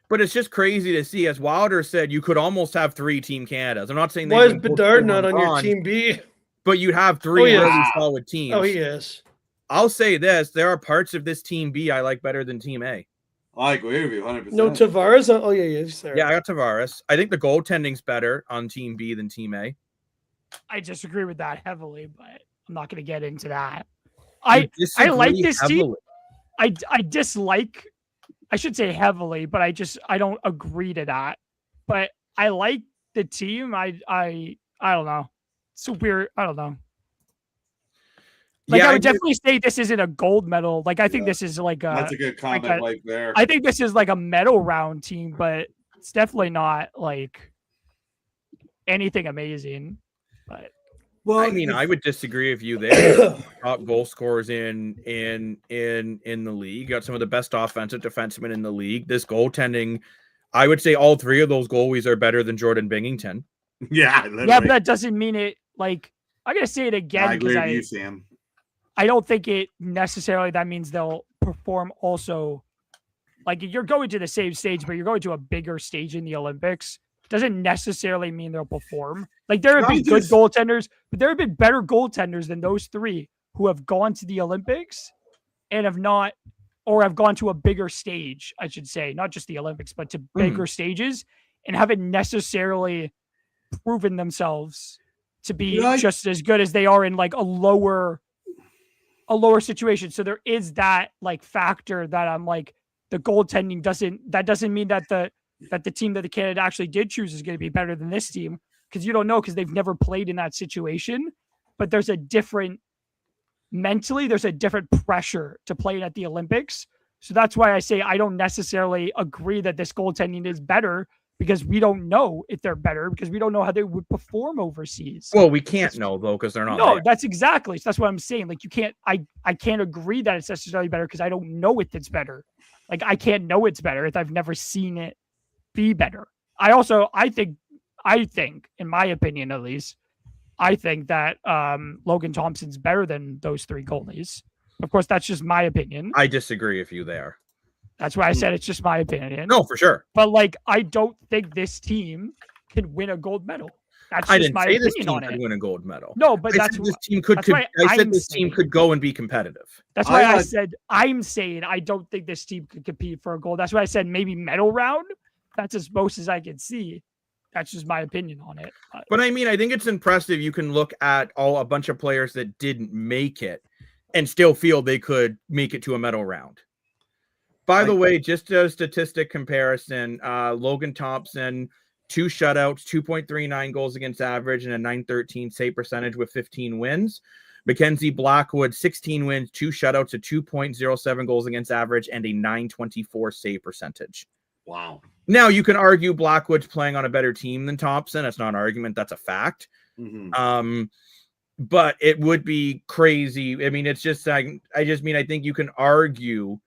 But it's just crazy to see, as Wilder said, you could almost have 3 Team Canadas. I'm not saying Why is win both Bedard in not one on your run, team B? but you'd have 3 yeah. really solid teams. Oh, he is. I'll say this: there are parts of this Team B I like better than Team A. I agree with you 100%. No Tavares. Oh yeah, he's there. Yeah, I got Tavares. I think the goaltending's better on Team B than Team A. I disagree with that heavily, but I'm not going to get into that. You I like disagree this team. heavily. I dislike, I should say heavily, but I don't agree to that. But I like the team. I don't know. It's weird. I don't know. Like Yeah, I would definitely say this isn't a gold medal. Like I think Yeah. this is like That's a a good like comment a, right there. I think this is like a medal round team, but it's definitely not like anything amazing. But Well, I mean, I would disagree with you there. Top goal scorers in the league. Got some of the best offensive defensemen in the league. This goaltending, I would say all three of those goalies are better than Jordan Binghamton. yeah, literally. yeah, but that doesn't mean it. Like I'm gonna say it again I agree because with you, Sam. I don't think it necessarily that means they'll perform also. Like you're going to the same stage, but you're going to a bigger stage in the Olympics. Doesn't necessarily mean they'll perform. Like there have been good goaltenders, but there have been better goaltenders than those three who have gone to the Olympics and have not, or have gone to a bigger stage, I should say, not just the Olympics, but to bigger stages and haven't necessarily proven themselves to be just as good as they are in like a lower situation. So there is that like factor that I'm like, the goaltending doesn't mean that the team that the Canada actually did choose is going to be better than this team, because you don't know, because they've never played in that situation. But there's a different pressure to playing at the Olympics. So that's why I say I don't necessarily agree that this goaltending is better, because we don't know if they're better, because we don't know how they would perform overseas. Well, we can't know though, because they're not. No, there. that's exactly. So that's what I'm saying. Like you can't. I can't agree that it's necessarily better because I don't know if it's better. Like I can't know it's better if I've never seen it be better. I think, in my opinion at least, I think that Logan Thompson's better than those three goalies. Of course, that's just my opinion. I disagree with you there. That's why I said it's just my opinion. No, for sure. But like, I don't think this team can win a gold medal. That's I just didn't my say opinion this team on could it. win a gold medal. No, but I said this team could. I said this team could go and be competitive. That's why I said I'm saying I don't think this team could compete for a gold. That's why I said maybe medal round. That's as most as I can see. That's just my opinion on it. But I mean, I think it's impressive. You can look at a bunch of players that didn't make it and still feel they could make it to a medal round. By the way, just a statistic comparison, Logan Thompson, 2 shutouts, 2.39 goals against average, and a .913 save percentage with 15 wins. Mackenzie Blackwood, 16 wins, 2 shutouts, a 2.07 goals against average, and a .924 save percentage. Wow. Now, you can argue Blackwood's playing on a better team than Thompson. That's not an argument. That's a fact. Mm-hmm. But it would be crazy. I mean, it's just, I think you can argue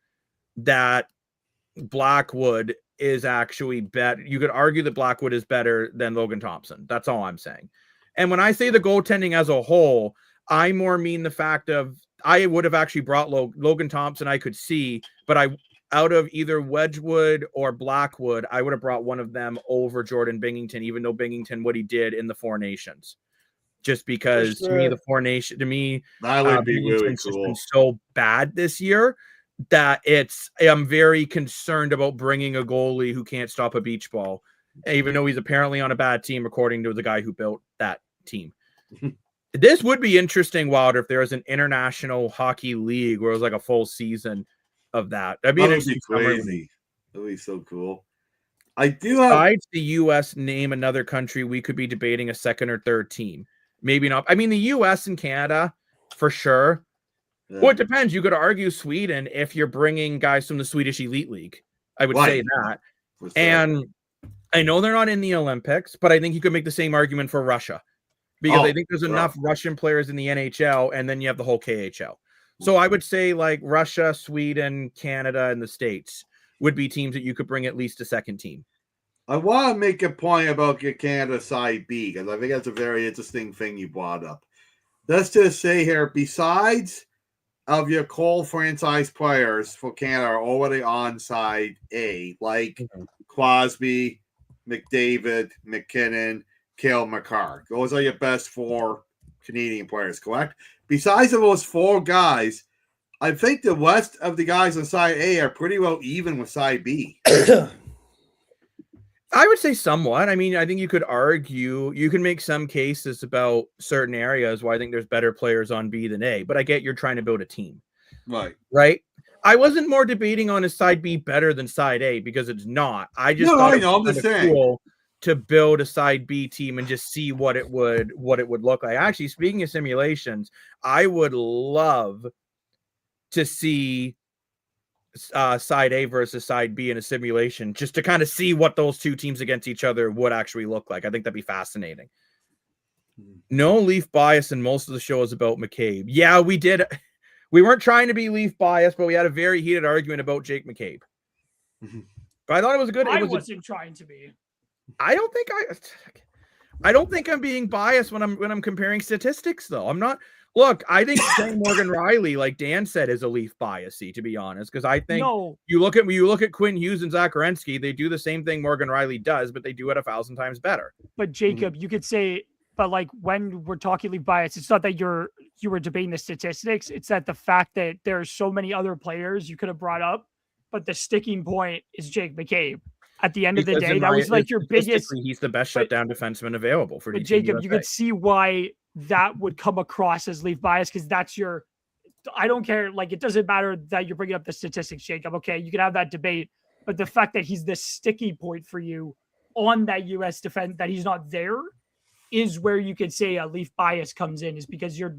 that Blackwood is actually better. You could argue that Blackwood is better than Logan Thompson. That's all I'm saying. And when I say the goaltending as a whole, I more mean the fact of I would have actually brought Logan Thompson. I could see, but out of either Wedgwood or Blackwood, I would have brought one of them over Jordan Binghamton, even though Binghamton, what he did in the Four Nations. Just because to me, the Four Nation, that would be really cool. Been so bad this year that I'm very concerned about bringing a goalie who can't stop a beach ball, even though he's apparently on a bad team, according to the guy who built that team. This would be interesting, Wilder, if there was an international hockey league where it was like a full season of that. That'd be crazy. That'd be so cool. I do have. Besides the U.S., name another country we could be debating a second or third team. Maybe not. I mean, the U.S. and Canada, for sure. Yeah. Well, it depends. You could argue Sweden if you're bringing guys from the Swedish Elite League. I would say that. Sure. And I know they're not in the Olympics, but I think you could make the same argument for Russia. Because I think there's enough Russian players in the NHL, and then you have the whole KHL. So I would say like Russia, Sweden, Canada, and the States would be teams that you could bring at least a second team. I want to make a point about your Canada side B, because I think that's a very interesting thing you brought up. Let's just say here, besides of your core franchise players for Canada are already on side A, like Crosby, McDavid, McKinnon, Cale Makar. Those are your best 4 Canadian players, correct? Besides of those 4 guys, I think the rest of the guys on side A are pretty well even with side B. I would say somewhat. I mean, I think you could argue, you can make some cases about certain areas where I think there's better players on B than A, but I get you're trying to build a team. Right. Right? I wasn't more debating on is side B better than side A because it's not. I just No, thought I it know, was I'm just kind of saying. cool to build a side B team and just see what it would look like. Actually, speaking of simulations, I would love to see side A versus side B in a simulation just to kind of see what those two teams against each other would actually look like. I think that'd be fascinating. No Leaf bias in most of the show is about McCabe. Yeah, we did. We weren't trying to be Leaf biased, but we had a very heated argument about Jake McCabe. But I thought it was good. I wasn't trying to be. I don't think I'm being biased when I'm comparing statistics, though. I'm not. Look, I think saying Morgan Riley, like Dan said, is a Leaf biasy, to be honest, because I think you look at Quinn Hughes and Zach Werenski, they do the same thing Morgan Riley does, but they do it 1,000 times better. But Jacob, you could say, but like when we're talking Leaf bias, it's not that you were debating the statistics. It's that the fact that there are so many other players you could have brought up, but the sticking point is Jake McCabe. At the end of the day, that was like your biggest. He's the best shutdown defenseman available for. But Jacob, you could see why that would come across as Leaf bias because that's your. I don't care. Like it doesn't matter that you're bringing up the statistics, Jacob. Okay, you can have that debate, but the fact that he's the sticky point for you on that U.S. defense that he's not there is where you could say a Leaf bias comes in. Is because you're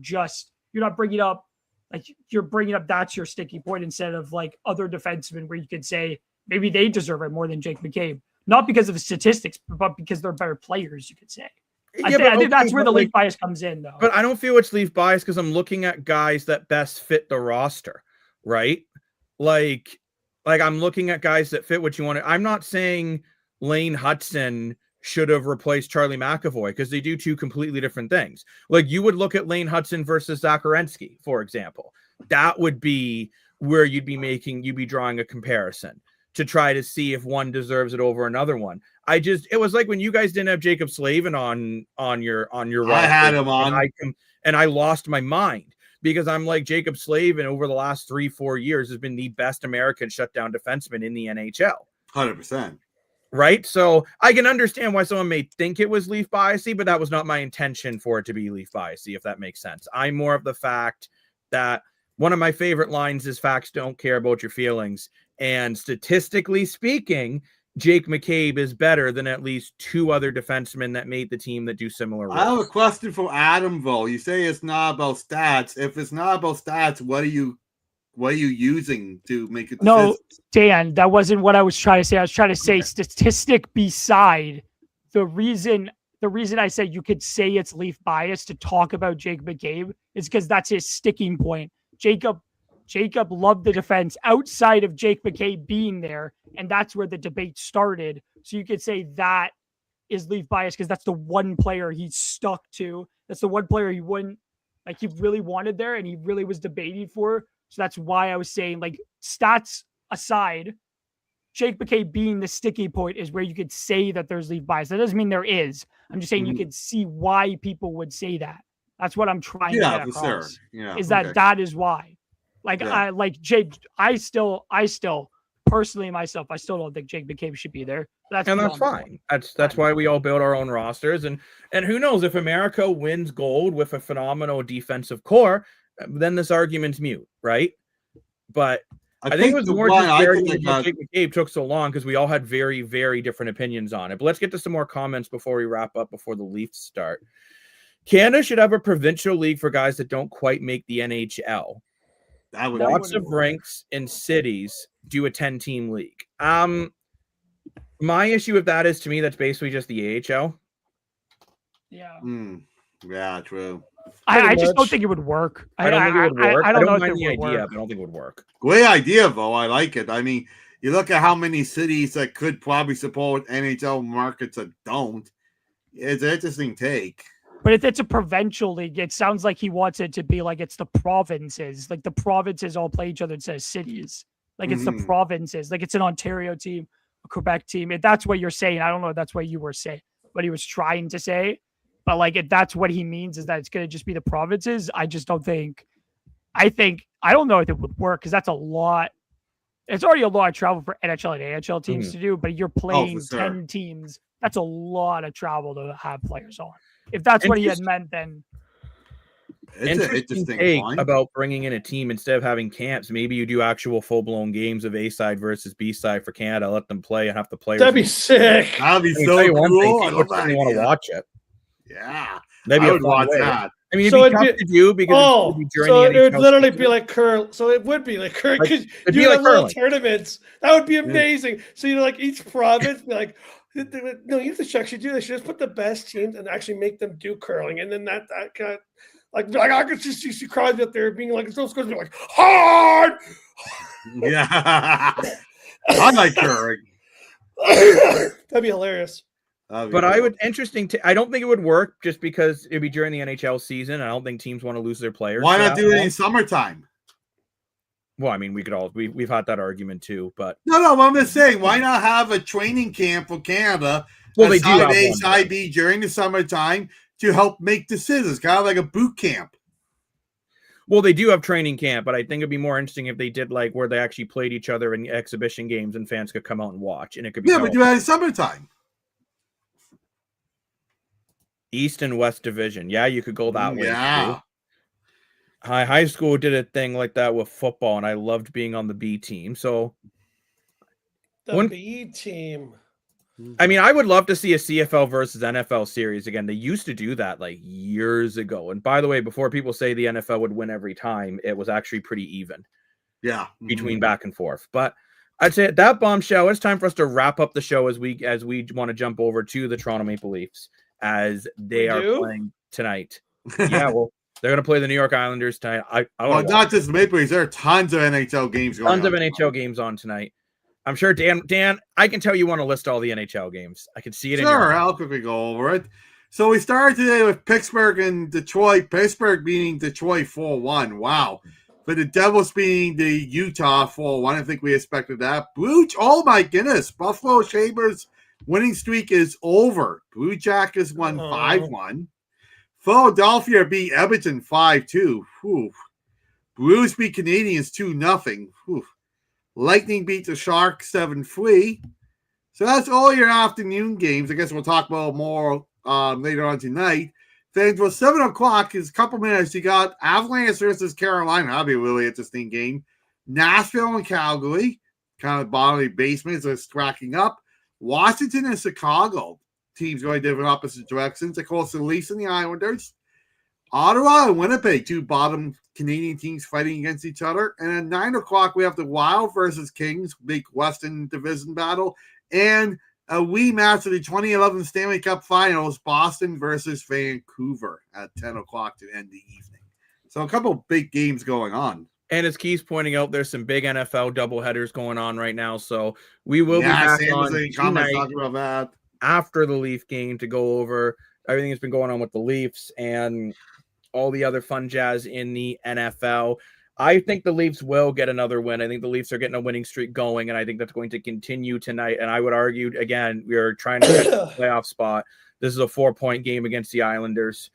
not bringing up like you're bringing up that's your sticky point instead of like other defensemen where you could say. Maybe they deserve it more than Jake McCabe, not because of the statistics, but because they're better players. You could say. I think that's where the Leaf bias comes in, though. But I don't feel it's Leaf bias because I'm looking at guys that best fit the roster, right? Like I'm looking at guys that fit what you want. I'm not saying Lane Hudson should have replaced Charlie McAvoy because they do two completely different things. Like you would look at Lane Hudson versus Zach Werenski, for example. That would be where you'd be drawing a comparison to try to see if one deserves it over another one. It was like when you guys didn't have Jacob Slavin on your roster. I had him on. And I lost my mind because I'm like Jacob Slavin over the last 3-4 years has been the best American shutdown defenseman in the NHL. 100%. Right? So I can understand why someone may think it was Leaf biasy, but that was not my intention for it to be Leaf biasy, if that makes sense. I'm more of the fact that one of my favorite lines is facts don't care about your feelings. And statistically speaking, Jake McCabe is better than at least two other defensemen that made the team that do similar roles. I have a question for Adam, though. You say it's not about stats. If it's not about stats, what are you using to make it? No, Dan, that wasn't what I was trying to say. I was trying to say statistic beside the reason I said you could say it's Leaf bias to talk about Jake McCabe is because that's his sticking point. Jacob loved the defense outside of Jake McCabe being there, and that's where the debate started. So you could say that is Leaf bias because that's the one player he's stuck to. That's the one player he wouldn't like. He really wanted there, and he really was debating for. So that's why I was saying, like, stats aside, Jake McCabe being the sticky point is where you could say that there's Leaf bias. That doesn't mean there is. I'm just saying you could see why people would say that. That's what I'm trying to get across. Sure. Yeah, is that is why. Like I like Jake. I still personally myself, I still don't think Jake McCabe should be there. That's fine. That's why we all build our own rosters. And who knows if America wins gold with a phenomenal defensive core, then this argument's mute, right? But I think it was more just that Jake McCabe took so long because we all had very, very different opinions on it. But let's get to some more comments before we wrap up before the Leafs start. Canada should have a provincial league for guys that don't quite make the NHL. Lots of rinks in cities do a 10-team league. My issue with that is, to me, that's basically just the AHL. Yeah. Yeah, true. I just don't think it would work. I don't think it would work. I don't mind the idea, but I don't think it would work. Great idea, though. I like it. I mean, you look at how many cities that could probably support NHL markets that don't. It's an interesting take. But if it's a provincial league, it sounds like he wants it to be like it's the provinces. Like the provinces all play each other instead of cities. Like it's the provinces. Like it's an Ontario team, a Quebec team. If that's what you're saying, I don't know if that's what you were saying, what he was trying to say. But like if that's what he means is that it's going to just be the provinces, I just don't think. I don't know if it would work because that's a lot. It's already a lot of travel for NHL and AHL teams to do, but you're playing 10 teams. That's a lot of travel to have players on. If that's what he had meant, then It's an interesting take point. about bringing in a team instead of having camps. Maybe you do actual full-blown games of A side versus B side for Canada. Let them play and have the players. That'd be sick. That'd be I mean, so tell you one thing, cool. I people love would that certainly want to idea. watch it. Yeah, That'd be I a would fun watch way. that. I mean, it'd So be it'd tough be- to do because it'd be during so the it would NHL literally season. be like curl. So it would be like curl Like, because it'd you be would like have little curling. tournaments. That would be amazing. So you know, like each province, be like, no, you have to actually do this. You just put the best teams and actually make them do curling, and then that kind of, like I could just see Crosby up there being like, it's those going to be like hard. Yeah, I like curling. That'd be hilarious. But I would I don't think it would work just because it'd be during the NHL season. I don't think teams want to lose their players. Why for not that do it long. in summertime? Well, I mean, we've had that argument too, but No, I'm just saying, why not have a training camp for Canada? well, they do have side A, one. side B during the summertime to help make decisions, kind of like a boot camp. Well, they do have training camp, but I think it'd be more interesting if they did like where they actually played each other in exhibition games and fans could come out and watch, and it could be Yeah, but do it in summertime. East and West Division. Yeah, you could go that way Yeah. too. High school did a thing like that with football, and I loved being on the B team. So, The B team. I mean, I would love to see a CFL versus NFL series again. They used to do that like years ago. And by the way, before people say the NFL would win every time, it was actually pretty even. Yeah. Between back and forth. But I'd say at that bombshell, it's time for us to wrap up the show as we want to jump over to the Toronto Maple Leafs as they are playing tonight. Yeah, well, they're going to play the New York Islanders tonight. Not just the Maple Leafs. There are tons of NHL games going on. Tons of NHL games on tonight. I'm sure, Dan, I can tell you want to list all the NHL games. I can see it in your Sure, I'll quickly go over it. So we started today with Pittsburgh and Detroit. Pittsburgh beating Detroit 4-1. Wow. But the Devils beating the Utah 4-1. I think we expected that. Oh my goodness. Buffalo Sabres winning streak is over. Blue Jackets won 5-1. Philadelphia beat Edmonton 5-2. Blues beat Canadiens 2-0. Lightning beat the Sharks 7-3. So that's all your afternoon games. I guess we'll talk about more later on tonight. Then for 7 o'clock is a couple minutes. You got Avalanche versus Carolina. That'll be a really interesting game. Nashville and Calgary, kind of bottom of the basement, so it's cracking up. Washington and Chicago, teams going different opposite directions. Of course, the Leafs and the Islanders. Ottawa and Winnipeg, two bottom Canadian teams fighting against each other. And at 9 o'clock, we have the Wild versus Kings, big Western Division battle. And a rematch of the 2011 Stanley Cup Finals, Boston versus Vancouver at 10 o'clock to end the evening. So a couple big games going on. And as Keith's pointing out, there's some big NFL doubleheaders going on right now. So we will be back on tonight talking about that after the Leaf game to go over everything that's been going on with the Leafs and all the other fun jazz in the NFL. I think the Leafs will get another win. I think the Leafs are getting a winning streak going, and I think that's going to continue tonight. And I would argue, again, we are trying to get a playoff spot. This is a 4-point game against the Islanders.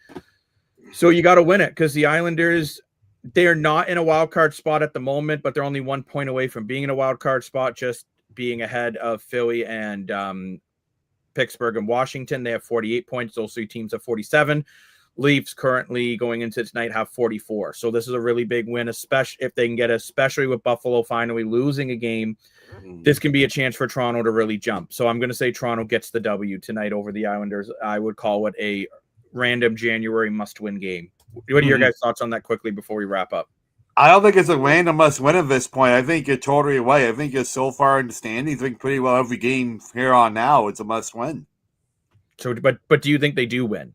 So you got to win it because the Islanders, they're not in a wild card spot at the moment, but they're only 1 point away from being in a wild card spot, just being ahead of Philly and Pittsburgh and Washington. They have 48 points. Those three teams have 47. Leafs currently going into tonight have 44. So this is a really big win, especially if they can get, especially with Buffalo finally losing a game. This can be a chance for Toronto to really jump. So I'm going to say Toronto gets the W tonight over the Islanders. I would call it a random January must-win game. What are your guys' thoughts on that quickly before we wrap up? I don't think it's a random must-win at this point. I think you're totally right. I think you're so far in the standings. I think pretty well every game here on now, it's a must-win. So, but do you think they do win?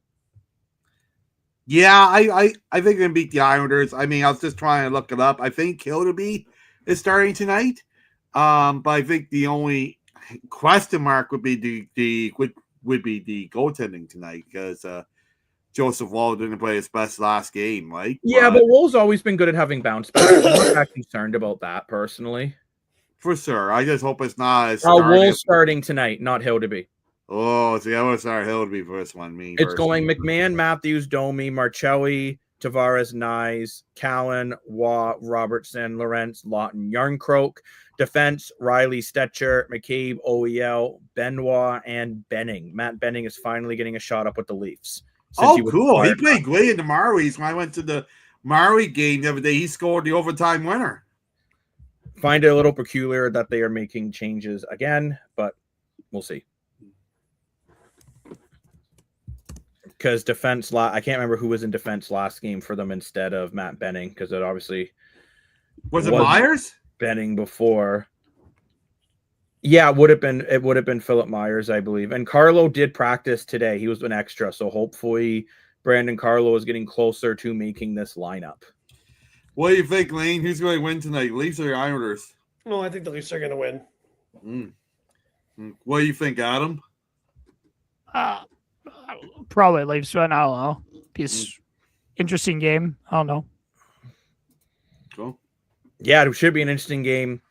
Yeah, I think they can beat the Islanders. I mean, I was just trying to look it up. I think Kildaby is starting tonight. But I think the only question mark would be the goaltending tonight because Joseph Wall didn't play his best last game, right? Yeah, but Wall's always been good at having bounce back. I'm not that concerned about that personally. For sure. I just hope it's not. Wall's starting tonight, not Hildaby. Oh, see, I want to start Hildaby for this one. It's going McMahon, Matthews, Domi, Marcelli, Tavares, Nyes, Callan, Waugh, Robertson, Lawrence, Lawton, Yarncroke. Defense, Riley, Stetcher, McCabe, OEL, Benoit, and Benning. Matt Benning is finally getting a shot up with the Leafs. since he Oh, was cool. He fired. played great in the Marlies. When I went to the Marley game the other day, he scored the overtime winner. Find it a little peculiar that they are making changes again, but we'll see. Because defense, I can't remember who was in defense last game for them instead of Matt Benning, because it obviously Was it Myers? Benning before. Yeah, it would have been Philip Myers, I believe. And Carlo did practice today. He was an extra, so hopefully Brandon Carlo is getting closer to making this lineup. What do you think, Lane? Who's going to win tonight, Leafs or Islanders? No, I think the Leafs are going to win. What do you think, Adam? Probably Leafs win. I don't know. It's interesting game. I don't know. Cool. Yeah, it should be an interesting game.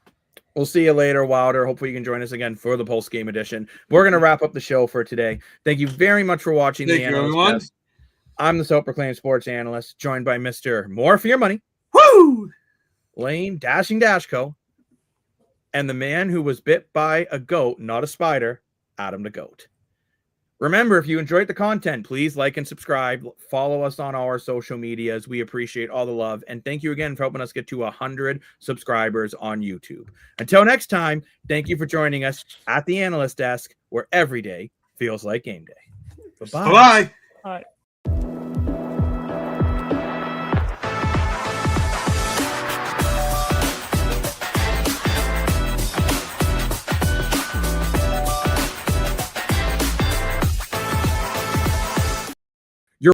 We'll see you later, Wilder. Hopefully you can join us again for the post-game edition. We're going to wrap up the show for today. Thank you very much for watching. Thank the you, Analyst everyone. Desk. I'm the self-proclaimed sports analyst, joined by Mr. More for Your Money, Woo! Lane Dashing Dashco, and the man who was bit by a goat, not a spider, Adam the Goat. Remember, if you enjoyed the content, please like and subscribe. Follow us on our social medias. We appreciate all the love. And thank you again for helping us get to 100 subscribers on YouTube. Until next time, thank you for joining us at the Analyst Desk, where every day feels like game day. Bye-bye. Bye-bye. All right.